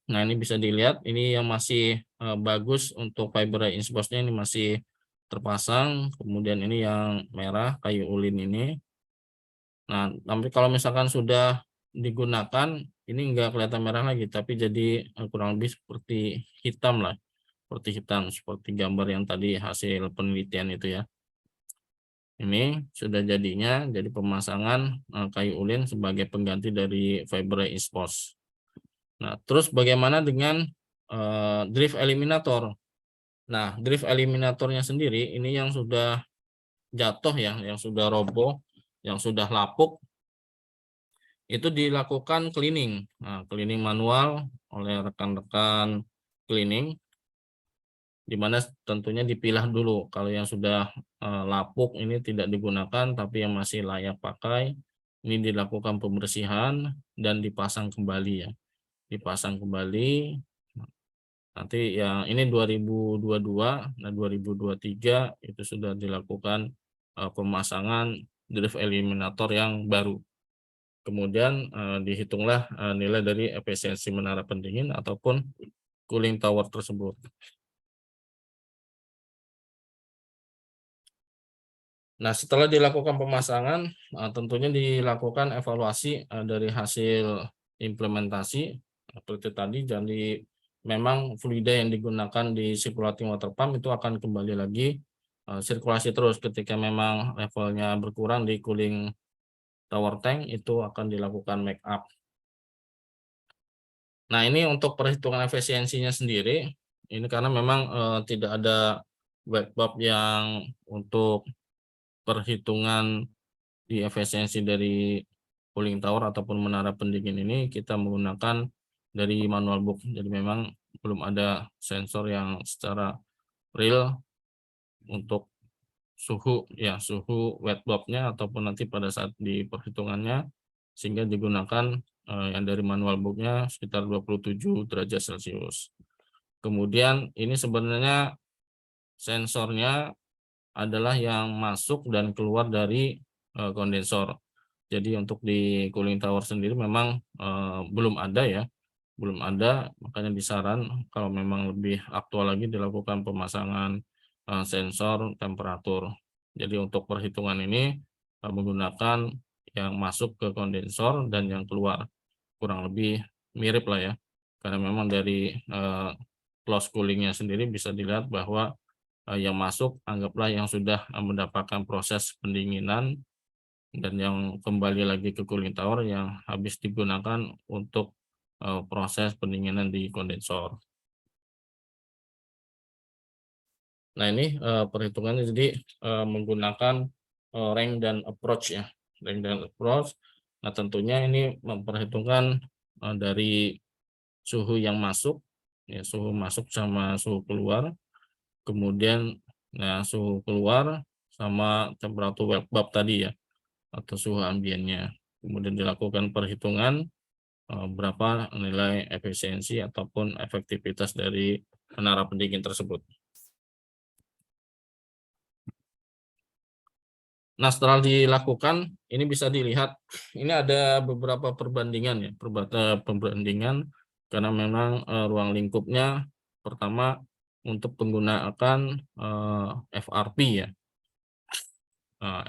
Nah, ini bisa dilihat ini yang masih bagus untuk fiber reinforcement-nya ini masih terpasang, kemudian ini yang merah kayu ulin ini. Nah, tapi kalau misalkan sudah digunakan ini enggak kelihatan merah lagi, tapi jadi kurang lebih seperti hitam lah, seperti gambar yang tadi hasil penelitian itu ya. Ini sudah jadinya jadi pemasangan kayu ulin sebagai pengganti dari fiber reinforcement. Nah, terus bagaimana dengan drift eliminator? Nah, drift eliminatornya sendiri ini yang sudah jatuh ya, yang sudah roboh, yang sudah lapuk. itu dilakukan cleaning. Nah, cleaning manual oleh rekan-rekan cleaning, di mana tentunya dipilah dulu. Kalau yang sudah lapuk ini tidak digunakan, tapi yang masih layak pakai, ini dilakukan pembersihan dan dipasang kembali ya. Dipasang kembali. Nanti yang ini 2022, nah 2023 itu sudah dilakukan pemasangan drift eliminator yang baru. Kemudian dihitunglah nilai dari efisiensi menara pendingin ataupun cooling tower tersebut. Nah, setelah dilakukan pemasangan, tentunya dilakukan evaluasi dari hasil implementasi seperti tadi. Jadi memang fluida yang digunakan di circulating water pump itu akan kembali lagi sirkulasi terus. Ketika memang levelnya berkurang di cooling tower tank, itu akan dilakukan make up. Nah, ini untuk perhitungan efisiensinya sendiri, ini karena memang tidak ada wet bulb yang untuk perhitungan di efisiensi dari cooling tower ataupun menara pendingin ini, kita menggunakan dari manual book. Jadi memang belum ada sensor yang secara real untuk suhu wet bulbnya ataupun nanti pada saat di perhitungannya, sehingga digunakan yang dari manual booknya sekitar 27 derajat Celcius. Kemudian ini sebenarnya sensornya adalah yang masuk dan keluar dari kondensor. Jadi untuk di cooling tower sendiri memang belum ada ya, belum ada. Makanya disaran kalau memang lebih aktual lagi dilakukan pemasangan sensor temperatur. Jadi untuk perhitungan ini menggunakan yang masuk ke kondensor dan yang keluar, kurang lebih mirip lah ya, karena memang dari close coolingnya sendiri bisa dilihat bahwa yang masuk anggaplah yang sudah mendapatkan proses pendinginan, dan yang kembali lagi ke cooling tower yang habis digunakan untuk proses pendinginan di kondensor. Nah, ini perhitungannya jadi menggunakan range dan approach ya, range dan approach. Nah, tentunya ini memperhitungkan dari suhu yang masuk ya, suhu masuk sama suhu keluar. Kemudian suhu keluar sama temperatur wet bulb tadi ya, atau suhu ambiennya. Kemudian dilakukan perhitungan berapa nilai efisiensi ataupun efektivitas dari menara pendingin tersebut. Nah, setelah dilakukan, ini bisa dilihat, ini ada beberapa perbandingan ya, perbandingan karena memang ruang lingkupnya pertama untuk menggunakan FRP ya.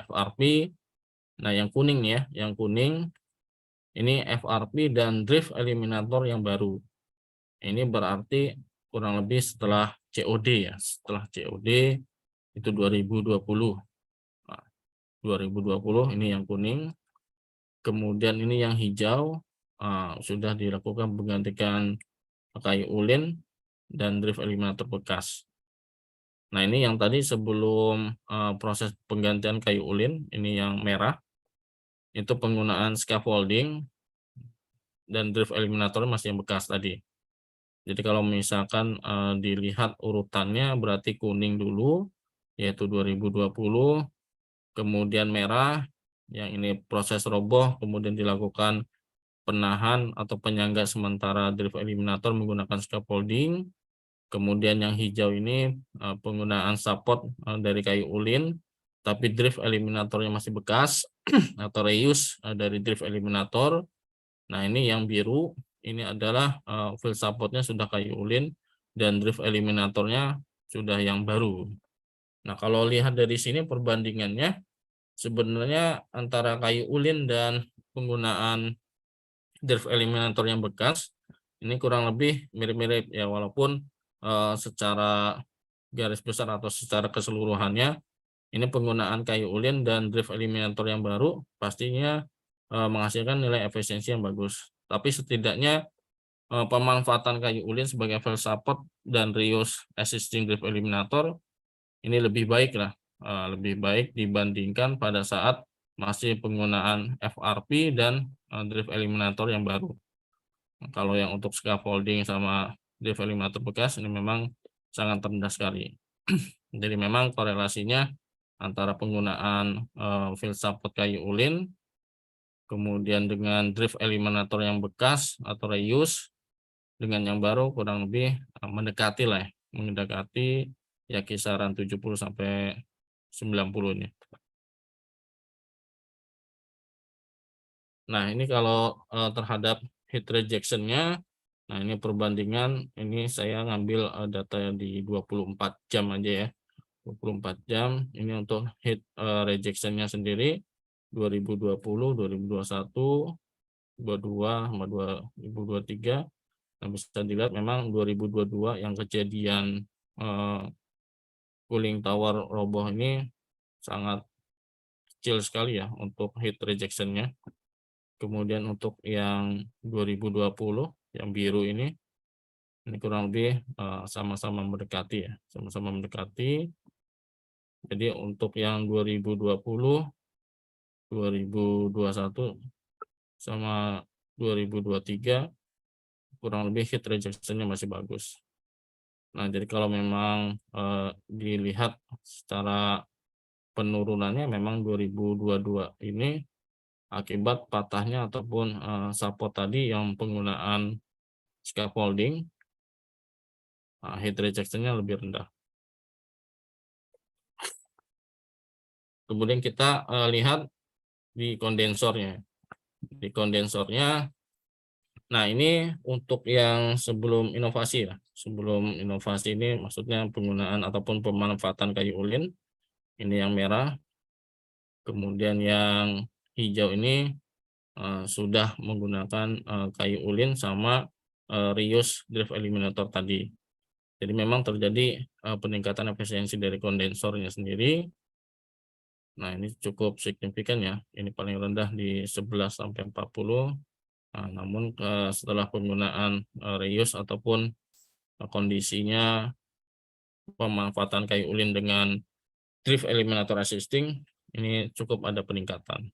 FRP, nah yang kuning ya, yang kuning ini FRP dan drift eliminator yang baru. Ini berarti kurang lebih setelah COD ya, setelah COD itu 2020. Nah, 2020 ini yang kuning. Kemudian ini yang hijau sudah dilakukan penggantian kayu ulin dan drift eliminator bekas. Nah, ini yang tadi sebelum proses penggantian kayu ulin, ini yang merah, itu penggunaan scaffolding dan drift eliminator masih yang bekas tadi. Jadi kalau misalkan dilihat urutannya berarti kuning dulu, yaitu 2020, kemudian merah, yang ini proses roboh, kemudian dilakukan penahan atau penyangga sementara drift eliminator menggunakan scaffolding. Kemudian yang hijau ini penggunaan support dari kayu ulin, tapi drift eliminatornya masih bekas atau reuse dari drift eliminator. Nah, ini yang biru, ini adalah fill supportnya sudah kayu ulin dan drift eliminatornya sudah yang baru. Nah, kalau lihat dari sini perbandingannya, sebenarnya antara kayu ulin dan penggunaan drift eliminator yang bekas, ini kurang lebih mirip-mirip ya, walaupun secara garis besar atau secara keseluruhannya ini penggunaan kayu ulin dan drift eliminator yang baru pastinya menghasilkan nilai efisiensi yang bagus. Tapi setidaknya pemanfaatan kayu ulin sebagai fill support dan reuse existing drift eliminator ini lebih baik lah, lebih baik dibandingkan pada saat masih penggunaan FRP dan drift eliminator yang baru. Kalau yang untuk scaffolding sama drift eliminator bekas ini memang sangat rendah sekali. Jadi memang korelasinya antara penggunaan field support kayu ulin kemudian dengan drift eliminator yang bekas atau reuse dengan yang baru kurang lebih mendekati lah ya, mendekati ya kisaran 70 sampai 90 nih. Nah, ini kalau terhadap heat rejection-nya, nah ini perbandingan, ini saya ngambil data di 24 jam aja ya. 24 jam, ini untuk heat rejection-nya sendiri 2020, 2021, 22 sama 2023. Nah, bisa dilihat memang 2022 yang kejadian cooling tower roboh ini sangat kecil sekali ya untuk heat rejection-nya. Kemudian untuk yang 2020 yang biru ini kurang lebih sama-sama mendekati ya, sama-sama mendekati. Jadi untuk yang 2020, 2021 sama 2023 kurang lebih heat rejection-nya masih bagus. Nah, jadi kalau memang dilihat secara penurunannya memang 2022 ini akibat patahnya ataupun support tadi yang penggunaan scaffolding, heat rejection-nya lebih rendah. Kemudian kita lihat di kondensornya. Di kondensornya, nah ini untuk yang sebelum inovasi ya. Sebelum inovasi ini maksudnya penggunaan ataupun pemanfaatan kayu ulin. Ini yang merah. Kemudian yang hijau ini sudah menggunakan kayu ulin sama reuse drift eliminator tadi. Jadi memang terjadi peningkatan efisiensi dari kondensornya sendiri. Nah, ini cukup signifikan ya. Ini paling rendah di 11 sampai 40. Nah, namun setelah penggunaan reuse ataupun kondisinya pemanfaatan kayu ulin dengan drift eliminator assisting, ini cukup ada peningkatan.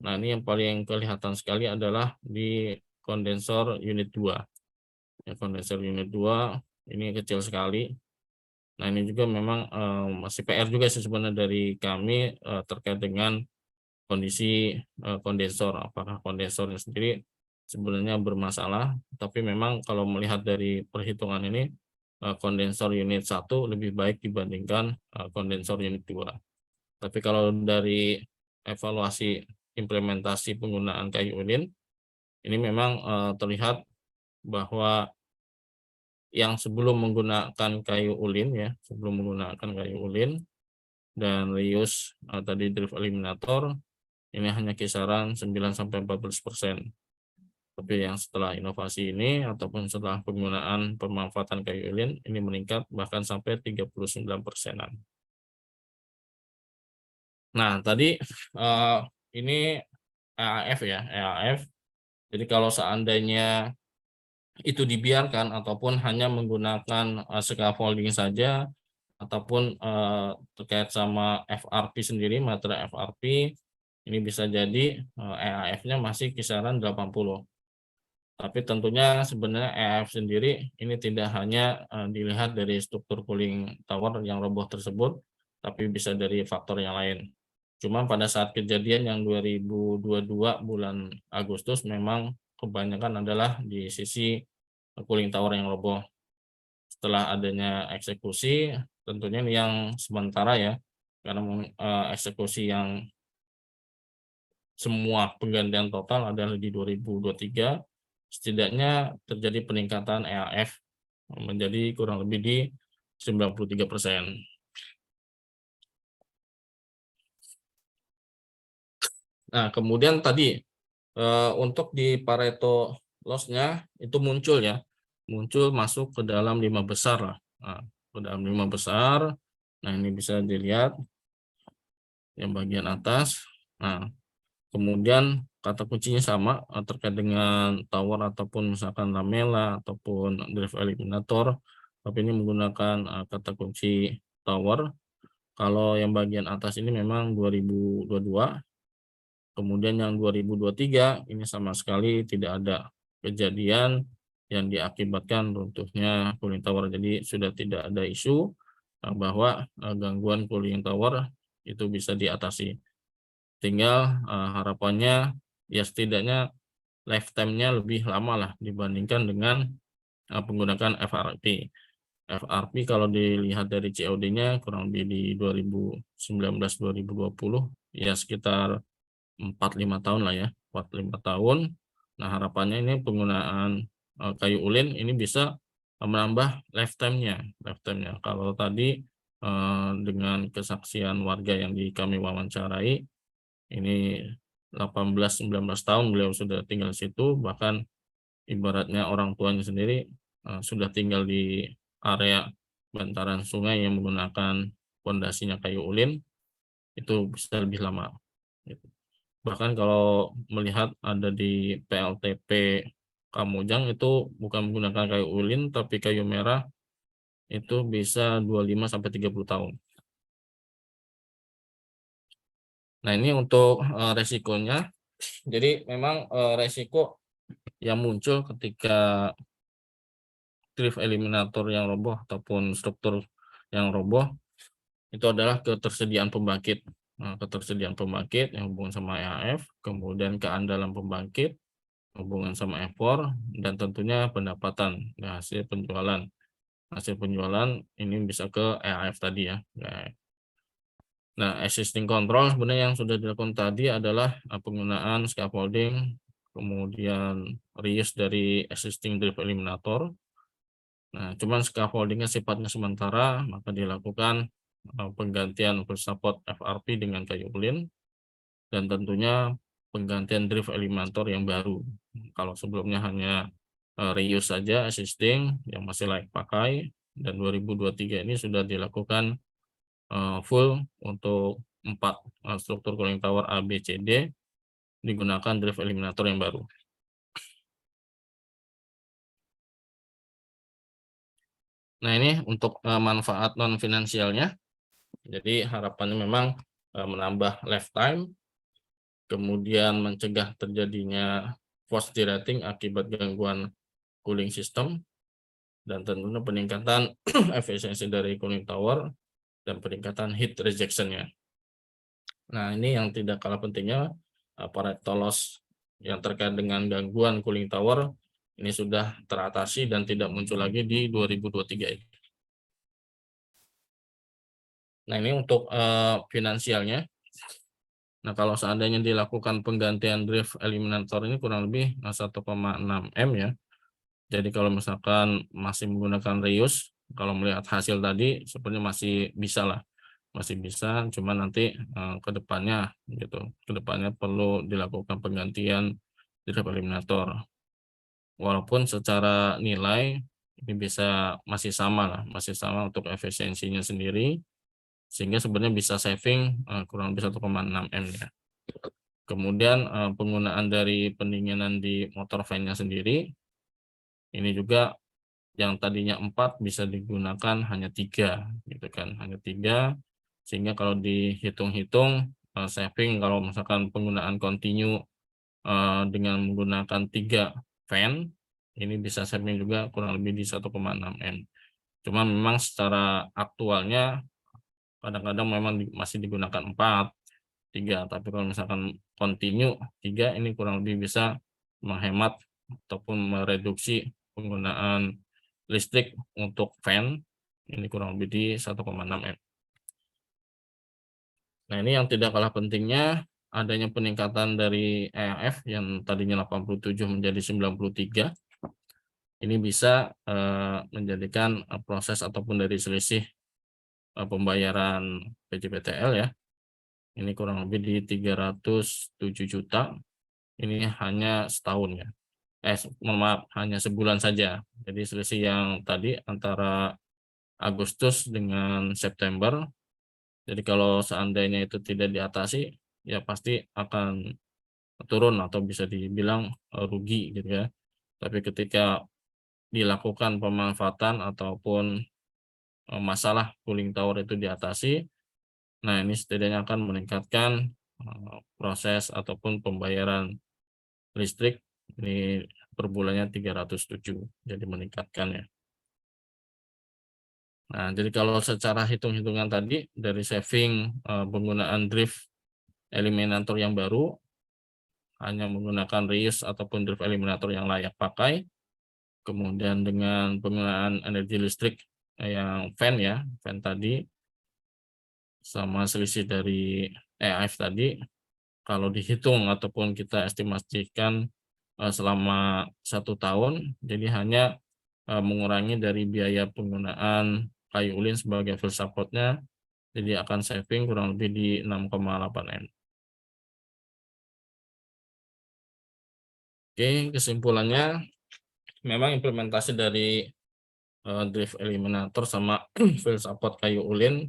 Nah, ini yang paling kelihatan sekali adalah di kondensor unit 2. Ya, kondensor unit 2 ini kecil sekali. Nah, ini juga memang masih PR juga sih sebenarnya dari kami terkait dengan kondisi kondensor. Apakah kondensornya sendiri sebenarnya bermasalah, tapi memang kalau melihat dari perhitungan ini kondensor unit 1 lebih baik dibandingkan kondensor unit 2. Tapi kalau dari evaluasi implementasi penggunaan kayu ulin, ini memang terlihat bahwa yang sebelum menggunakan kayu ulin ya, sebelum menggunakan kayu ulin dan reuse tadi drift eliminator, ini hanya kisaran 9 sampai 14%. Tapi yang setelah inovasi ini ataupun setelah penggunaan pemanfaatan kayu ulin ini meningkat bahkan sampai 39%-an. Nah, tadi ini EAF ya, EAF. Jadi kalau seandainya itu dibiarkan ataupun hanya menggunakan scaffolding saja ataupun terkait sama FRP sendiri, materai FRP, ini bisa jadi EAF-nya masih kisaran 80. Tapi tentunya sebenarnya EAF sendiri ini tidak hanya dilihat dari struktur cooling tower yang roboh tersebut, tapi bisa dari faktor yang lain. Cuma pada saat kejadian yang 2022 bulan Agustus memang kebanyakan adalah di sisi cooling tower yang roboh. Setelah adanya eksekusi, tentunya ini yang sementara ya, karena eksekusi yang semua penggantian total adalah di 2023, setidaknya terjadi peningkatan EAF menjadi kurang lebih di 93%. Nah, kemudian tadi untuk di Pareto loss-nya itu muncul ya, muncul masuk ke dalam 5 besar lah. Nah, ke dalam 5 besar. Nah, ini bisa dilihat yang bagian atas. Nah, kemudian kata kuncinya sama terkait dengan tower ataupun misalkan lamela ataupun drift eliminator, tapi ini menggunakan kata kunci tower. Kalau yang bagian atas ini memang 2022, kemudian yang 2023 ini sama sekali tidak ada kejadian yang diakibatkan runtuhnya cooling tower. Jadi sudah tidak ada isu bahwa gangguan cooling tower itu bisa diatasi. Tinggal harapannya ya setidaknya lifetime-nya lebih lama lah dibandingkan dengan menggunakan FRP. FRP kalau dilihat dari COD-nya kurang lebih di 2019-2020 ya sekitar 4-5 tahun lah ya, 4-5 tahun. Nah, harapannya ini penggunaan kayu ulin ini bisa menambah lifetime-nya. Kalau tadi dengan kesaksian warga yang kami wawancarai, ini 18-19 tahun beliau sudah tinggal di situ, bahkan ibaratnya orang tuanya sendiri sudah tinggal di area bantaran sungai yang menggunakan pondasinya kayu ulin, itu bisa lebih lama. Bahkan kalau melihat ada di PLTP Kamojang itu bukan menggunakan kayu ulin tapi kayu merah, itu bisa 25-30 tahun. Nah, ini untuk resikonya. Jadi memang resiko yang muncul ketika drift eliminator yang roboh ataupun struktur yang roboh itu adalah ketersediaan pembangkit. Ketersediaan pembangkit yang hubungan sama EAF, kemudian keandalan pembangkit, hubungan sama ekspor, dan tentunya pendapatan hasil penjualan. Hasil penjualan ini bisa ke EAF tadi ya. Nah, existing control sebenarnya yang sudah dilakukan tadi adalah penggunaan scaffolding, kemudian reuse dari existing drift eliminator. Nah, cuman scaffoldingnya sifatnya sementara, maka dilakukan penggantian full support FRP dengan kayu ulin, dan tentunya penggantian drift eliminator yang baru. Kalau sebelumnya hanya reuse saja existing yang masih layak pakai, dan 2023 ini sudah dilakukan full untuk 4 struktur cooling tower A, B, C, D digunakan drift eliminator yang baru. Nah, ini untuk manfaat non finansialnya. Jadi harapannya memang menambah lifetime, kemudian mencegah terjadinya force derating akibat gangguan cooling system, dan tentunya peningkatan efisiensi dari cooling tower dan peningkatan heat rejection-nya. Nah, ini yang tidak kalah pentingnya, Pareto loss yang terkait dengan gangguan cooling tower ini sudah teratasi dan tidak muncul lagi di 2023 ini. Nah, ini untuk finansialnya. Nah, kalau seandainya dilakukan penggantian drift eliminator ini kurang lebih 1,6 M ya. Jadi kalau misalkan masih menggunakan reuse, kalau melihat hasil tadi sebenarnya masih bisa lah. Masih bisa, cuma nanti ke depannya gitu. Ke depannya perlu dilakukan penggantian drift eliminator. Walaupun secara nilai ini bisa masih sama lah, masih sama untuk efisiensinya sendiri, sehingga sebenarnya bisa saving kurang lebih 1,6 M ya. Kemudian penggunaan dari pendinginan di motor fan-nya sendiri, ini juga yang tadinya 4 bisa digunakan hanya 3 gitu kan, hanya 3, sehingga kalau dihitung-hitung saving kalau misalkan penggunaan continue dengan menggunakan 3 fan, ini bisa saving juga kurang lebih di 1,6 M. Cuma memang secara aktualnya kadang-kadang memang masih digunakan 4, 3, tapi kalau misalkan continue 3 ini kurang lebih bisa menghemat ataupun mereduksi penggunaan listrik untuk fan, ini kurang lebih di 1,6 M. Nah, ini yang tidak kalah pentingnya adanya peningkatan dari EAF yang tadinya 87 menjadi 93. Ini bisa menjadikan proses ataupun dari selisih pembayaran PJPTL ya. Ini kurang lebih di 307 juta. Ini hanya setahun ya. Maaf, hanya sebulan saja. Jadi selisih yang tadi antara Agustus dengan September. Jadi kalau seandainya itu tidak diatasi, ya pasti akan turun atau bisa dibilang rugi gitu ya. Tapi ketika dilakukan pemanfaatan ataupun masalah cooling tower itu diatasi, Nah, ini setidaknya akan meningkatkan proses ataupun pembayaran listrik ini per bulannya 307, jadi meningkatkan ya. Nah, jadi kalau secara hitung-hitungan tadi dari saving penggunaan drift eliminator yang baru, hanya menggunakan reuse ataupun drift eliminator yang layak pakai, kemudian dengan penggunaan energi listrik yang fan tadi, sama selisih dari EAF tadi, kalau dihitung ataupun kita estimasikan selama 1 tahun, jadi hanya mengurangi dari biaya penggunaan kayu ulin sebagai fuel support-nya, jadi akan saving kurang lebih di 6,8 M. Oke, kesimpulannya memang implementasi dari drift eliminator sama fuel support kayu ulin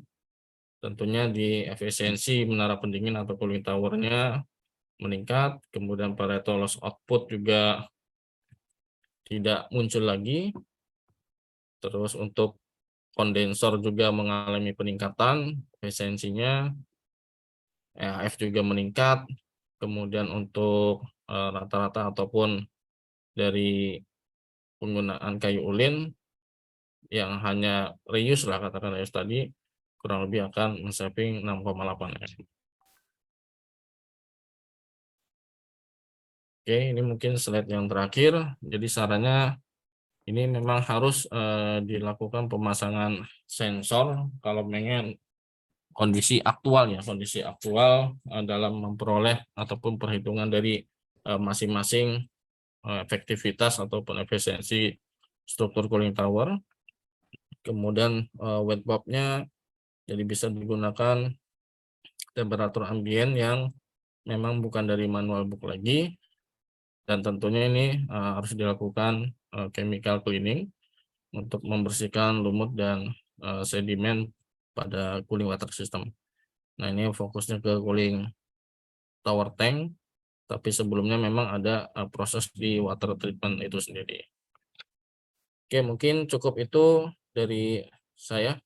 tentunya di efisiensi menara pendingin atau cooling tower-nya meningkat, kemudian Pareto loss output juga tidak muncul lagi. Terus untuk kondensor juga mengalami peningkatan efisiensinya, EAF juga meningkat. Kemudian untuk rata-rata ataupun dari penggunaan kayu ulin yang hanya reuse lah, katakan reuse tadi, kurang lebih akan men-saving 6,8 M. Oke, ini mungkin slide yang terakhir. Jadi sarannya ini memang harus dilakukan pemasangan sensor kalau pengen kondisi aktual ya, kondisi aktual dalam memperoleh ataupun perhitungan dari masing-masing efektivitas ataupun efisiensi struktur cooling tower. Kemudian wet bulb-nya jadi bisa digunakan temperatur ambien yang memang bukan dari manual book lagi, dan tentunya ini harus dilakukan chemical cleaning untuk membersihkan lumut dan sedimen pada cooling water system. Nah, ini fokusnya ke cooling tower tank, tapi sebelumnya memang ada proses di water treatment itu sendiri. Oke, mungkin cukup itu dari saya,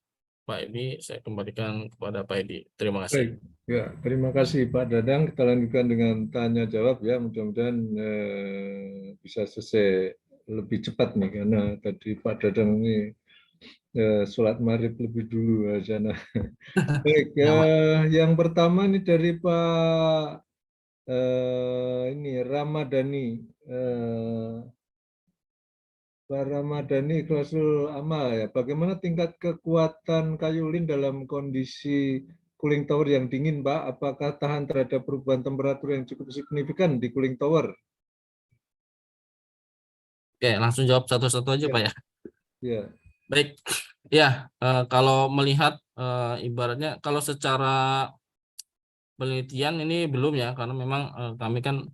Pak Edi. Saya kembalikan kepada Pak Edi. Terima kasih. Baik, ya, terima kasih Pak Dadang. Kita lanjutkan dengan tanya jawab ya. Mudah-mudahan bisa selesai lebih cepat nih, karena tadi Pak Dadang ini sholat maghrib lebih dulu sana. Baik, yang pertama ini dari Pak ini Ramadhani. Pak Ramadhani, klausul amal ya. Bagaimana tingkat kekuatan kayu ulin dalam kondisi cooling tower yang dingin, Pak? Apakah tahan terhadap perubahan temperatur yang cukup signifikan di cooling tower? Oke, langsung jawab satu-satu aja, Ya. Pak ya. Ya. Baik, ya kalau melihat ibaratnya kalau secara penelitian ini belum ya, karena memang kami kan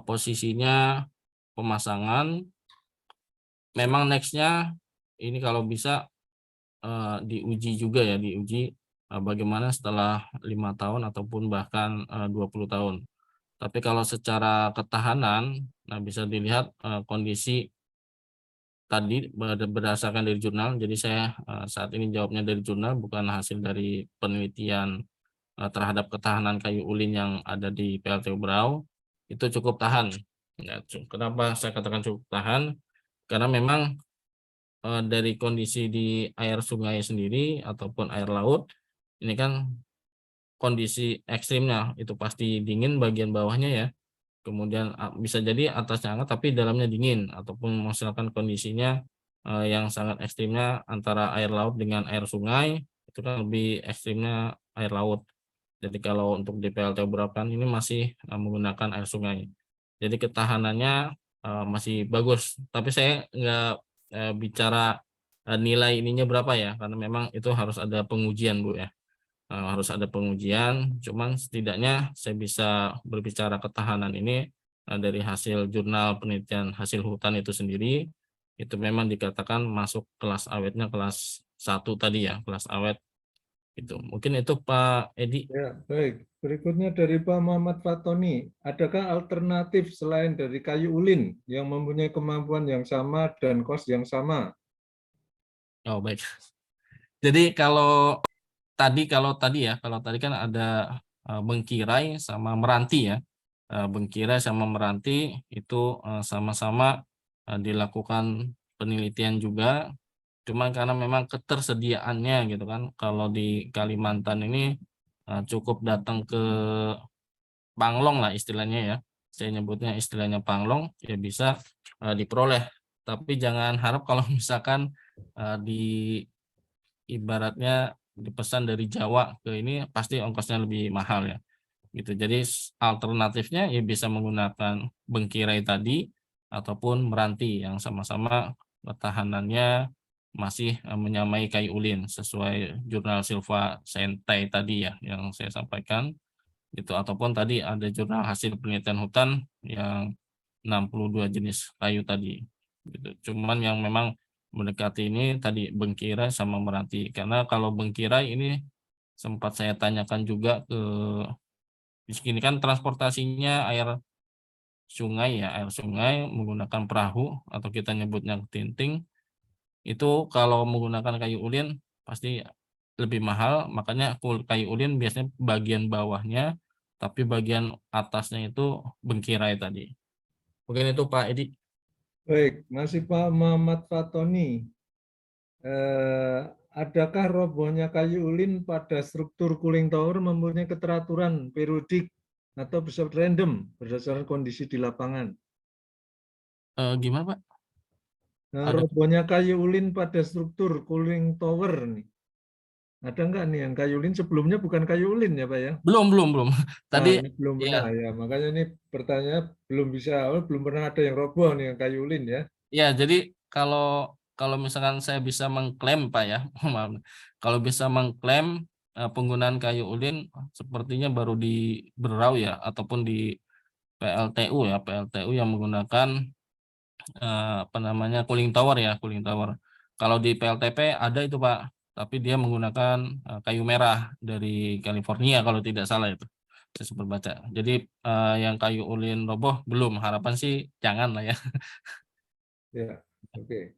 posisinya pemasangan. Memang nextnya ini kalau bisa diuji juga ya, diuji bagaimana setelah 5 tahun ataupun bahkan 20 tahun. Tapi kalau secara ketahanan, nah bisa dilihat kondisi tadi berdasarkan dari jurnal. Jadi saya saat ini jawabnya dari jurnal, bukan hasil dari penelitian terhadap ketahanan kayu ulin yang ada di PLTU Berau. Itu cukup tahan. Ya, kenapa saya katakan cukup tahan? Karena memang dari kondisi di air sungai sendiri ataupun air laut, ini kan kondisi ekstrimnya itu pasti dingin bagian bawahnya ya. Kemudian bisa jadi atasnya hangat tapi dalamnya dingin, ataupun misalkan kondisinya yang sangat ekstrimnya antara air laut dengan air sungai, itu kan lebih ekstrimnya air laut. Jadi kalau untuk di PLTU Berau ini masih menggunakan air sungai. Jadi ketahanannya masih bagus. Tapi saya nggak bicara nilai ininya berapa ya, karena memang itu harus ada pengujian, Bu ya. Harus ada pengujian, cuman setidaknya saya bisa berbicara ketahanan ini dari hasil jurnal penelitian hasil hutan itu sendiri, itu memang dikatakan masuk kelas awetnya kelas 1 tadi ya, kelas awet. Itu mungkin itu Pak Edi. Ya, baik. Berikutnya dari Pak Muhammad Fatoni. Adakah alternatif selain dari kayu ulin yang mempunyai kemampuan yang sama dan kos yang sama? Oh baik. Jadi kalau kalau tadi kan ada bengkirai sama meranti ya. Bengkirai sama meranti itu sama-sama dilakukan penelitian juga. Cuma karena memang ketersediaannya gitu kan, kalau di Kalimantan ini cukup datang ke panglong lah istilahnya ya. Saya nyebutnya istilahnya panglong, ya bisa diperoleh. Tapi jangan harap kalau misalkan ibaratnya dipesan dari Jawa ke ini pasti ongkosnya lebih mahal ya. Gitu. Jadi alternatifnya ya bisa menggunakan bengkirai tadi ataupun meranti yang sama-sama ketahanannya masih menyamai kayu ulin sesuai jurnal Silva Sentai tadi ya yang saya sampaikan gitu, ataupun tadi ada jurnal hasil penelitian hutan yang 62 jenis kayu tadi gitu. Cuman yang memang mendekati ini tadi bengkirai sama meranti, karena kalau bengkirai ini sempat saya tanyakan juga ke di sini kan transportasinya air sungai menggunakan perahu atau kita nyebutnya tinting. Itu kalau menggunakan kayu ulin pasti lebih mahal, makanya kayu ulin biasanya bagian bawahnya, tapi bagian atasnya itu bengkirai tadi. Mungkin itu Pak Edi. Baik, masih Pak Muhammad Fatoni. Adakah robohnya kayu ulin pada struktur cooling tower mempunyai keteraturan periodik atau bisa random berdasarkan kondisi di lapangan? Gimana Pak? Ada. Robohnya kayu ulin pada struktur cooling tower nih. Ada enggak nih yang kayu ulin sebelumnya bukan kayu ulin ya Pak ya? Belum. Tadi ini belum ya. pernah ya, makanya ini pertanyaan belum pernah ada yang roboh nih yang kayu ulin ya. Ya, jadi kalau misalkan saya bisa mengklaim Pak ya, maaf. Kalau bisa mengklaim penggunaan kayu ulin sepertinya baru di Berau ya, ataupun di PLTU ya, PLTU yang menggunakan cooling tower ya, cooling tower. Kalau di PLTP ada itu Pak, tapi dia menggunakan kayu merah dari California kalau tidak salah itu. Saya sempat baca. Jadi yang kayu ulin roboh belum, harapan sih jangan lah ya. Ya, oke.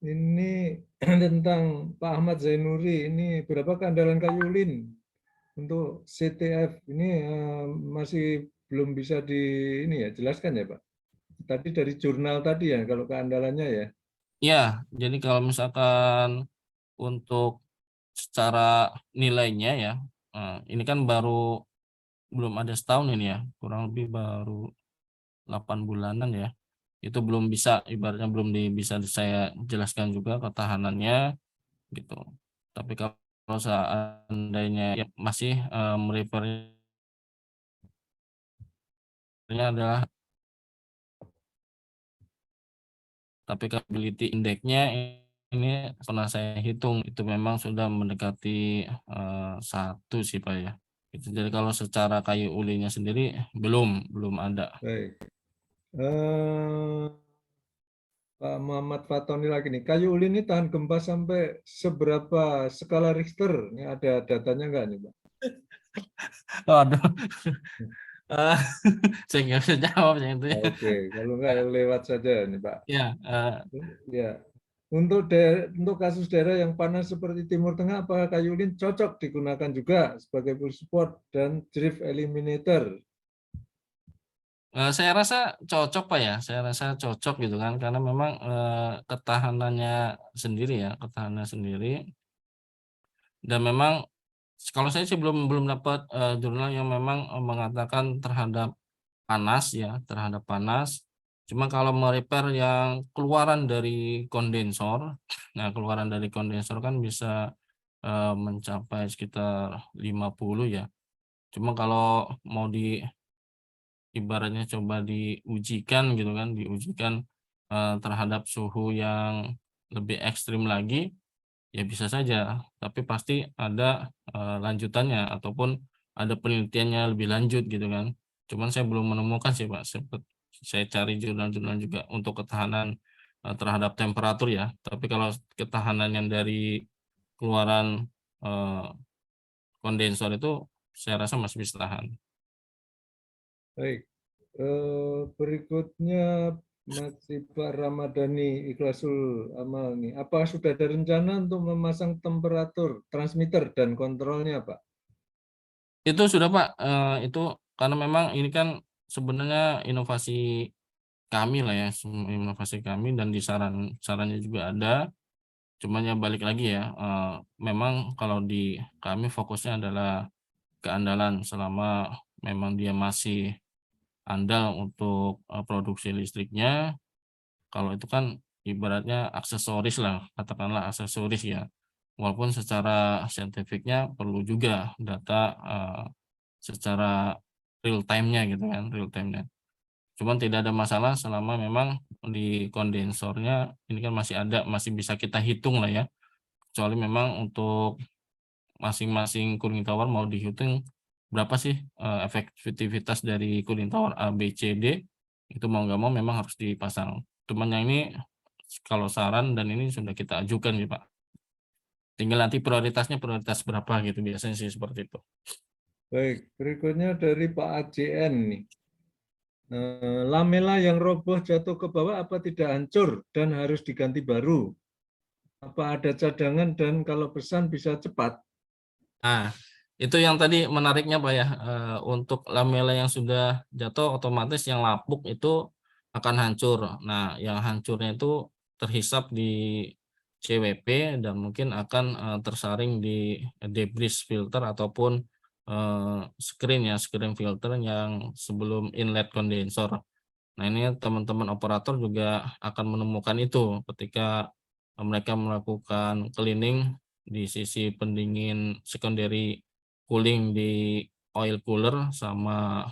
Ini tentang Pak Ahmad Zainuri, ini berapa keandalan kayu ulin untuk CTF ini masih belum bisa jelaskan ya Pak. Tadi dari jurnal tadi ya kalau keandalannya ya. Ya, jadi kalau misalkan untuk secara nilainya ya, ini kan belum ada setahun ini ya, kurang lebih baru 8 bulanan ya. Itu belum bisa, ibaratnya belum bisa saya jelaskan juga ketahanannya gitu. Tapi kalau seandainya ya masih merefernya adalah, tapi capability index-nya ini pernah saya hitung itu memang sudah mendekati 1 sih Pak ya. Itu jadi kalau secara kayu ulinya sendiri belum ada. Baik. Pak Muhammad Fatoni lagi nih. Kayu ulin ini tahan gempa sampai seberapa skala Richter? Ini ada datanya nggak nih Pak? Aduh. Saya nggak bisa jawab yang itu ya. Oke, kalau nggak lewat saja nih Pak. Ya, Ya. Untuk kasus daerah yang panas seperti Timur Tengah, apakah kayu ulin cocok digunakan juga sebagai full support dan drift eliminator? saya rasa cocok Pak ya. Saya rasa cocok gitu kan, karena memang ketahanannya sendiri. Dan memang kalau saya sih belum dapat jurnal yang memang mengatakan terhadap panas. Cuma kalau merepair yang keluaran dari kondensor, nah keluaran dari kondensor kan bisa mencapai sekitar 50 ya. Cuma kalau mau ibaratnya coba diujikan gitu kan, terhadap suhu yang lebih ekstrim lagi, ya bisa saja, tapi pasti ada lanjutannya ataupun ada penelitiannya lebih lanjut gitu kan. Cuman saya belum menemukan sih Pak, saya cari jurnal-jurnal juga untuk ketahanan terhadap temperatur ya. Tapi kalau ketahanan yang dari keluaran kondensor itu saya rasa masih bisa tahan. Baik. Berikutnya Masih Pak Ramadhani Ikhlasul Amal nih. Apa sudah ada rencana untuk memasang temperatur transmitter dan kontrolnya, Pak? Itu sudah Pak, itu karena memang ini kan sebenarnya inovasi kami lah ya, inovasi kami dan di sarannya juga ada. Cuman ya balik lagi ya, memang kalau di kami fokusnya adalah keandalan selama memang dia masih andal untuk produksi listriknya. Kalau itu kan ibaratnya aksesoris lah, katakanlah aksesoris ya. Walaupun secara saintifiknya perlu juga data secara real time-nya gitu kan, real time-nya. Cuman tidak ada masalah selama memang di kondensornya ini kan masih bisa kita hitung lah ya. Kecuali memang untuk masing-masing cooling tower mau dihitung berapa sih efektivitas dari cooling tower A, B, C, D, itu mau nggak mau memang harus dipasang. Cuman yang ini kalau saran dan ini sudah kita ajukan ya Pak. Tinggal nanti prioritasnya prioritas berapa gitu biasanya sih seperti itu. Baik, berikutnya dari Pak AJN nih. Lamela yang roboh jatuh ke bawah apa tidak hancur dan harus diganti baru? Apa ada cadangan dan kalau pesan bisa cepat? Nah, itu yang tadi menariknya Pak ya, untuk lamela yang sudah jatuh otomatis yang lapuk itu akan hancur. Nah, yang hancurnya itu terhisap di CWP dan mungkin akan tersaring di debris filter ataupun screen filter yang sebelum inlet kondensor. Nah, ini teman-teman operator juga akan menemukan itu ketika mereka melakukan cleaning di sisi pendingin secondary cooling di oil cooler sama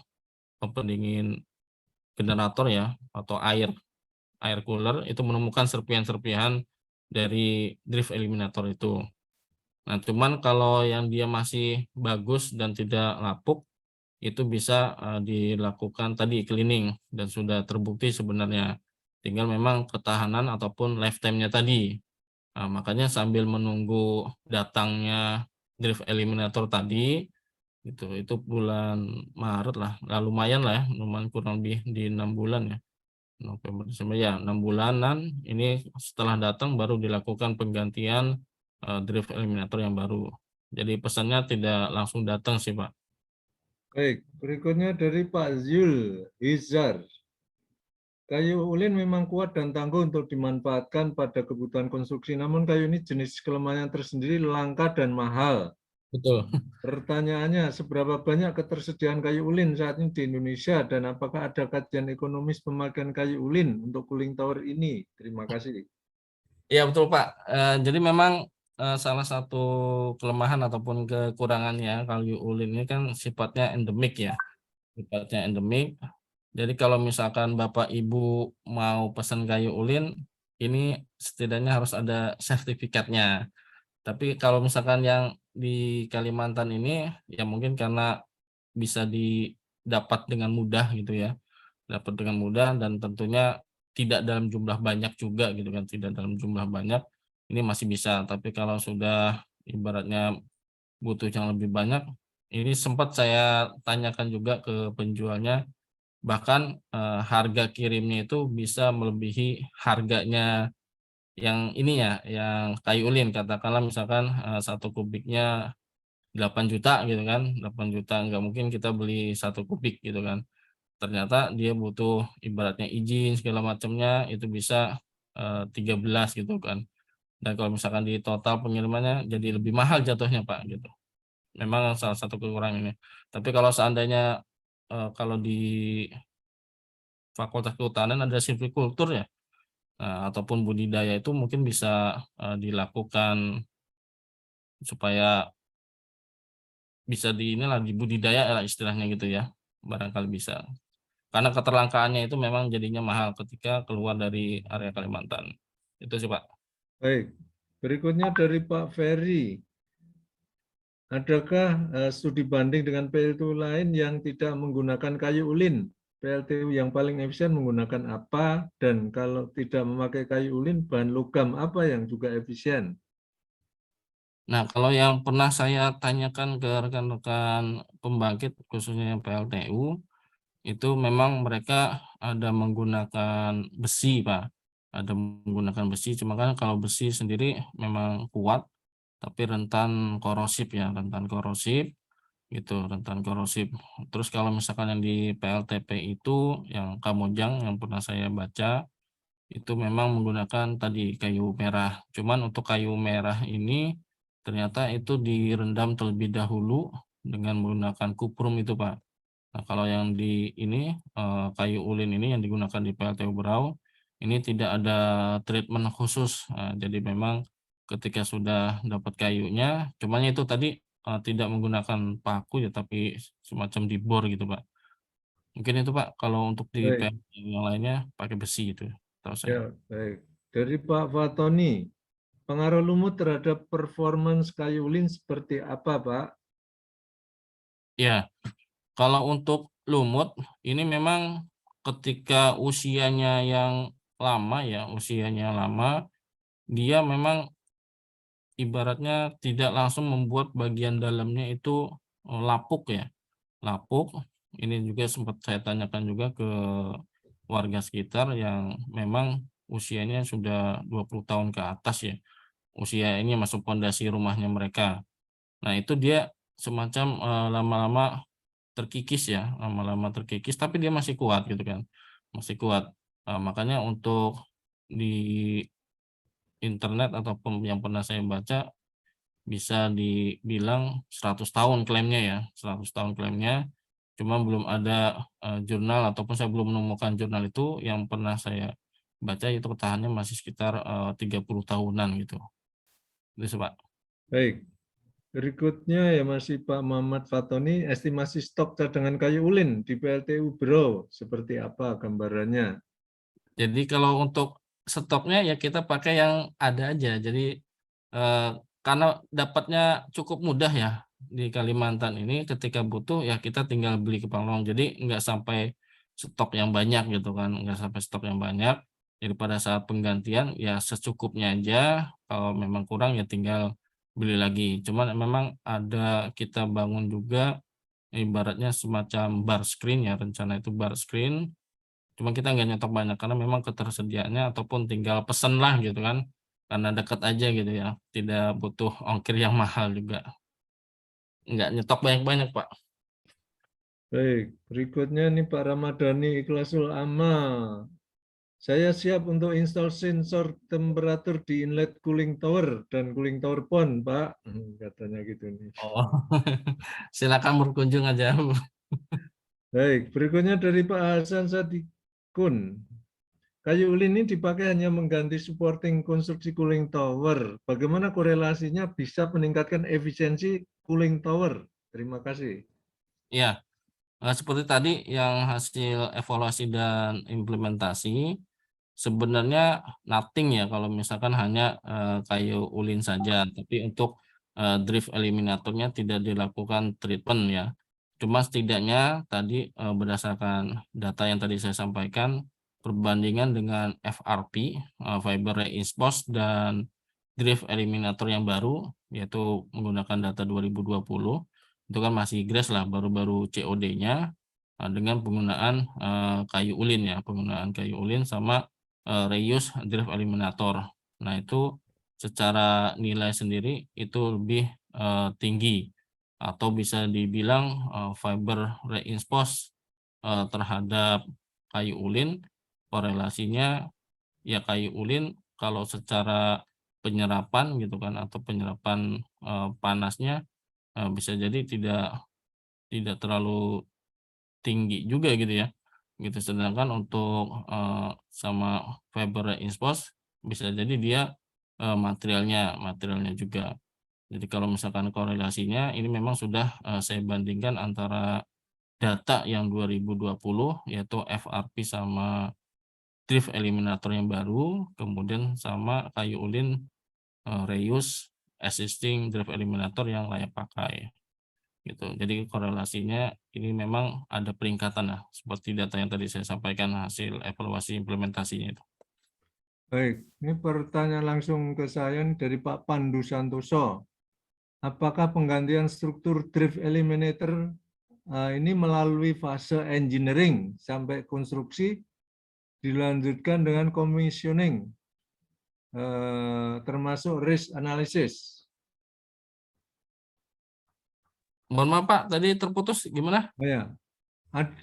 pendingin generator ya atau air cooler itu menemukan serpihan-serpihan dari drift eliminator itu. Nah, cuman kalau yang dia masih bagus dan tidak lapuk itu bisa dilakukan tadi cleaning dan sudah terbukti sebenarnya. Tinggal memang ketahanan ataupun lifetime-nya tadi. Nah, makanya sambil menunggu datangnya drift eliminator tadi itu bulan Maret lah, lumayan lah ya, lumayan kurang lebih di 6 bulan ya. November Desember ya 6 bulanan ini setelah datang baru dilakukan penggantian drift eliminator yang baru. Jadi pesannya tidak langsung datang sih Pak. Baik, berikutnya dari Pak Zul Hizar. Kayu ulin memang kuat dan tangguh untuk dimanfaatkan pada kebutuhan konstruksi, namun kayu ini jenis kelemahan tersendiri, langka dan mahal. Betul. Pertanyaannya, seberapa banyak ketersediaan kayu ulin saat ini di Indonesia dan apakah ada kajian ekonomis pemakaian kayu ulin untuk cooling tower ini? Terima kasih. Ya betul Pak. Jadi memang salah satu kelemahan ataupun kekurangannya kayu ulin ini kan sifatnya endemik ya. Sifatnya endemik. Jadi kalau misalkan Bapak Ibu mau pesan kayu ulin, ini setidaknya harus ada sertifikatnya. Tapi kalau misalkan yang di Kalimantan ini, ya mungkin karena bisa didapat dengan mudah gitu ya. Dapat dengan mudah dan tentunya tidak dalam jumlah banyak juga gitu kan, tidak dalam jumlah banyak, ini masih bisa. Tapi kalau sudah ibaratnya butuh yang lebih banyak, ini sempat saya tanyakan juga ke penjualnya, bahkan harga kirimnya itu bisa melebihi harganya yang ini ya, yang kayu ulin. Katakanlah misalkan 1 kubiknya 8 juta gitu kan, 8 juta nggak mungkin kita beli 1 kubik gitu kan. Ternyata dia butuh ibaratnya izin segala macamnya itu bisa 13 gitu kan. Dan kalau misalkan di total pengirimannya jadi lebih mahal jatuhnya Pak gitu. Memang salah satu kekurangannya. Tapi kalau seandainya kalau di Fakultas Kehutanan ada silvikultur ya, ataupun budidaya itu mungkin bisa dilakukan supaya bisa dibudidaya lah istilahnya gitu ya, barangkali bisa. Karena keterlangkaannya itu memang jadinya mahal ketika keluar dari area Kalimantan. Itu sih Pak. Baik, berikutnya dari Pak Ferry. Adakah studi banding dengan PLTU lain yang tidak menggunakan kayu ulin? PLTU yang paling efisien menggunakan apa? Dan kalau tidak memakai kayu ulin, bahan logam apa yang juga efisien? Nah, kalau yang pernah saya tanyakan ke rekan-rekan pembangkit khususnya yang PLTU, itu memang mereka ada menggunakan besi, Pak. Ada menggunakan besi, cuma kan kalau besi sendiri memang kuat, tapi rentan korosif ya, rentan korosif gitu, rentan korosif. Terus kalau misalkan yang di PLTP itu, yang Kamojang yang pernah saya baca, itu memang menggunakan tadi kayu merah. Cuman untuk kayu merah ini ternyata itu direndam terlebih dahulu dengan menggunakan kuprum itu, Pak. Nah, kalau yang di ini kayu ulin ini yang digunakan di PLTU Berau ini tidak ada treatment khusus. Jadi memang ketika sudah dapat kayunya, cuman itu tadi tidak menggunakan paku ya, tapi semacam dibor gitu, Pak. Mungkin itu, Pak. Kalau untuk di Baik, PLTU yang lainnya pakai besi itu, tahu saya. ya, baik. Dari Pak Fatoni, pengaruh lumut terhadap performance kayu ulin seperti apa, Pak? Ya, kalau untuk lumut ini memang ketika usianya yang lama ya, usianya lama, dia memang ibaratnya tidak langsung membuat bagian dalamnya itu lapuk ya, lapuk. Ini juga sempat saya tanyakan juga ke warga sekitar yang memang usianya sudah 20 tahun ke atas ya, usia ini masuk pondasi rumahnya mereka. Nah itu dia semacam lama-lama terkikis ya, lama-lama terkikis, tapi dia masih kuat gitu kan, masih kuat. Makanya untuk di internet ataupun yang pernah saya baca bisa dibilang 100 tahun klaimnya ya, 100 tahun klaimnya. Cuma belum ada jurnal ataupun saya belum menemukan jurnal itu, yang pernah saya baca itu ketahanannya masih sekitar 30 tahunan gitu. Itu sih, Pak. Baik. Berikutnya ya masih Pak Muhammad Fatoni, estimasi stok cadangan kayu ulin di PLTU Berau seperti apa gambarannya? Jadi kalau untuk stoknya ya kita pakai yang ada aja. Jadi karena dapatnya cukup mudah ya di Kalimantan ini, ketika butuh ya kita tinggal beli ke Panglong. Jadi nggak sampai stok yang banyak gitu kan, nggak sampai stok yang banyak. Jadi pada saat penggantian ya secukupnya aja. Kalau memang kurang ya tinggal beli lagi. Cuman memang ada kita bangun juga ibaratnya semacam bar screen ya, rencana itu bar screen. Cuma kita nggak nyetok banyak karena memang ketersediaannya ataupun tinggal pesen lah gitu kan, karena dekat aja gitu ya, tidak butuh ongkir yang mahal juga, nggak nyetok banyak-banyak, Pak. Baik, berikutnya nih Pak Ramadhani Ikhlasul Amal. Saya siap untuk install sensor temperatur di inlet cooling tower dan cooling tower pond, Pak. Katanya gitu nih. Oh, silakan berkunjung aja. Baik, berikutnya dari Pak Hasan Sadikun. Kayu ulin ini dipakai hanya mengganti supporting konstruksi cooling tower. Bagaimana korelasinya bisa meningkatkan efisiensi cooling tower? Terima kasih. Ya, seperti tadi yang hasil evaluasi dan implementasi, sebenarnya nothing ya kalau misalkan hanya kayu ulin saja, tapi untuk drift eliminatornya tidak dilakukan treatment ya. Cuma setidaknya tadi berdasarkan data yang tadi saya sampaikan, perbandingan dengan FRP, fiber reinforced dan drift eliminator yang baru, yaitu menggunakan data 2020, itu kan masih grass lah, baru-baru COD-nya dengan penggunaan kayu ulin ya, penggunaan kayu ulin sama reuse drift eliminator. Nah itu secara nilai sendiri itu lebih tinggi, atau bisa dibilang fiber reinforced terhadap kayu ulin, korelasinya ya kayu ulin kalau secara penyerapan gitu kan, atau penyerapan panasnya bisa jadi tidak terlalu tinggi juga gitu ya, gitu. Sedangkan untuk sama fiber reinforced bisa jadi dia materialnya juga. Jadi kalau misalkan korelasinya ini memang sudah saya bandingkan antara data yang 2020 yaitu FRP sama drift eliminator yang baru, kemudian sama kayu ulin reuse existing drift eliminator yang layak pakai gitu. Jadi korelasinya ini memang ada peningkatan lah, seperti data yang tadi saya sampaikan hasil evaluasi implementasinya itu. Baik, ini pertanyaan langsung ke saya dari Pak Pandu Santoso. Apakah penggantian struktur drift eliminator ini melalui fase engineering sampai konstruksi, dilanjutkan dengan commissioning, termasuk risk analysis. Mohon maaf Pak, tadi terputus gimana? Oh ya,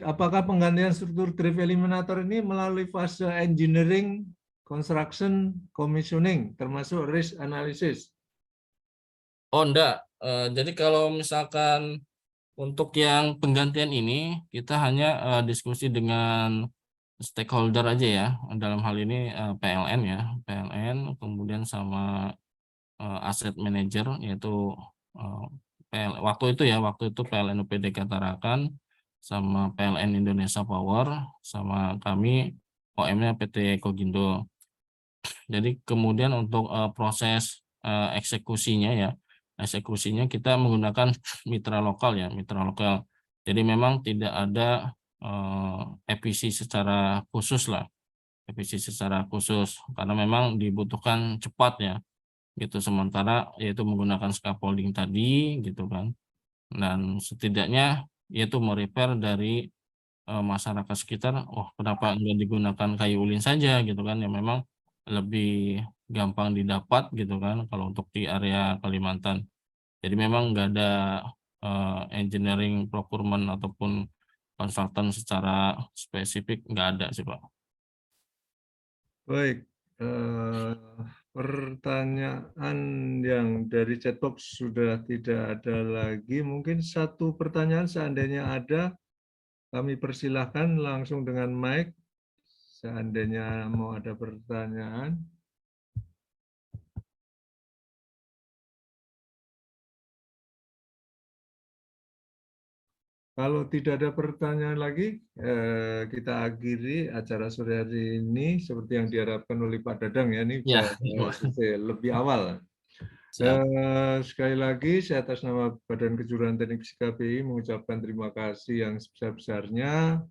apakah penggantian struktur drive eliminator ini melalui fase engineering, construction, commissioning, termasuk risk analysis? Oh enggak, jadi kalau misalkan untuk yang penggantian ini kita hanya diskusi dengan stakeholder aja ya, dalam hal ini PLN ya, PLN kemudian sama asset manager yaitu waktu itu PLN UPD Tarakan sama PLN Indonesia Power sama kami OM-nya PT Kogindo. Jadi kemudian untuk proses eksekusinya ya, eksekusinya kita menggunakan mitra lokal ya, mitra lokal. Jadi memang tidak ada EPC secara khusus lah, EPC secara khusus karena memang dibutuhkan cepat ya, gitu. Sementara yaitu menggunakan scaffolding tadi, gitu kan. Dan setidaknya yaitu merepair dari masyarakat sekitar, oh kenapa enggak digunakan kayu ulin saja gitu kan, yang memang lebih gampang didapat gitu kan kalau untuk di area Kalimantan. Jadi memang enggak ada engineering procurement ataupun konsultan secara spesifik, enggak ada sih Pak. Baik, pertanyaan yang dari chatbox sudah tidak ada lagi. Mungkin satu pertanyaan seandainya ada, kami persilahkan langsung dengan mic. Seandainya mau ada pertanyaan. Kalau tidak ada pertanyaan lagi, kita akhiri acara sore hari ini seperti yang diharapkan oleh Pak Dadang ya, ini Ya, lebih awal. Sekali lagi, saya atas nama Badan Kejuruan Teknik Fisika BI mengucapkan terima kasih yang sebesar-besarnya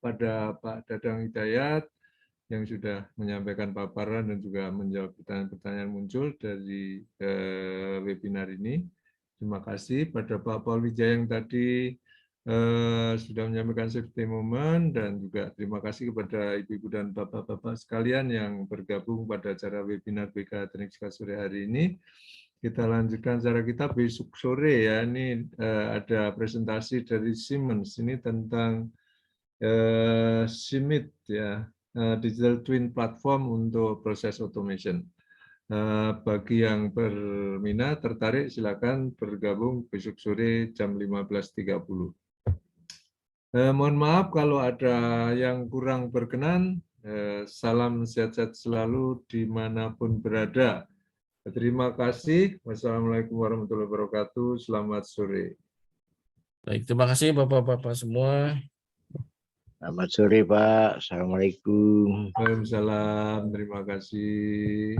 pada Pak Dadang Hidayat yang sudah menyampaikan paparan dan juga menjawab pertanyaan-pertanyaan muncul dari webinar ini. Terima kasih pada Pak Paul Wijaya yang tadi sudah menyampaikan safety moment, dan juga terima kasih kepada ibu-ibu dan bapak-bapak sekalian yang bergabung pada acara webinar BK Teknik Fisika sore hari ini. Kita lanjutkan acara kita besok sore ya. Ini ada presentasi dari Siemens ini tentang SIMIT ya, Digital Twin Platform untuk proses automation. Bagi yang berminat, tertarik, silakan bergabung besok sore jam 15.30. Mohon maaf kalau ada yang kurang berkenan. Salam sehat-sehat selalu dimanapun berada. Terima kasih. Wassalamualaikum warahmatullahi wabarakatuh. Selamat sore. baik, terima kasih Bapak-bapak semua. Selamat sore Pak. Assalamualaikum. Waalaikumsalam. Terima kasih.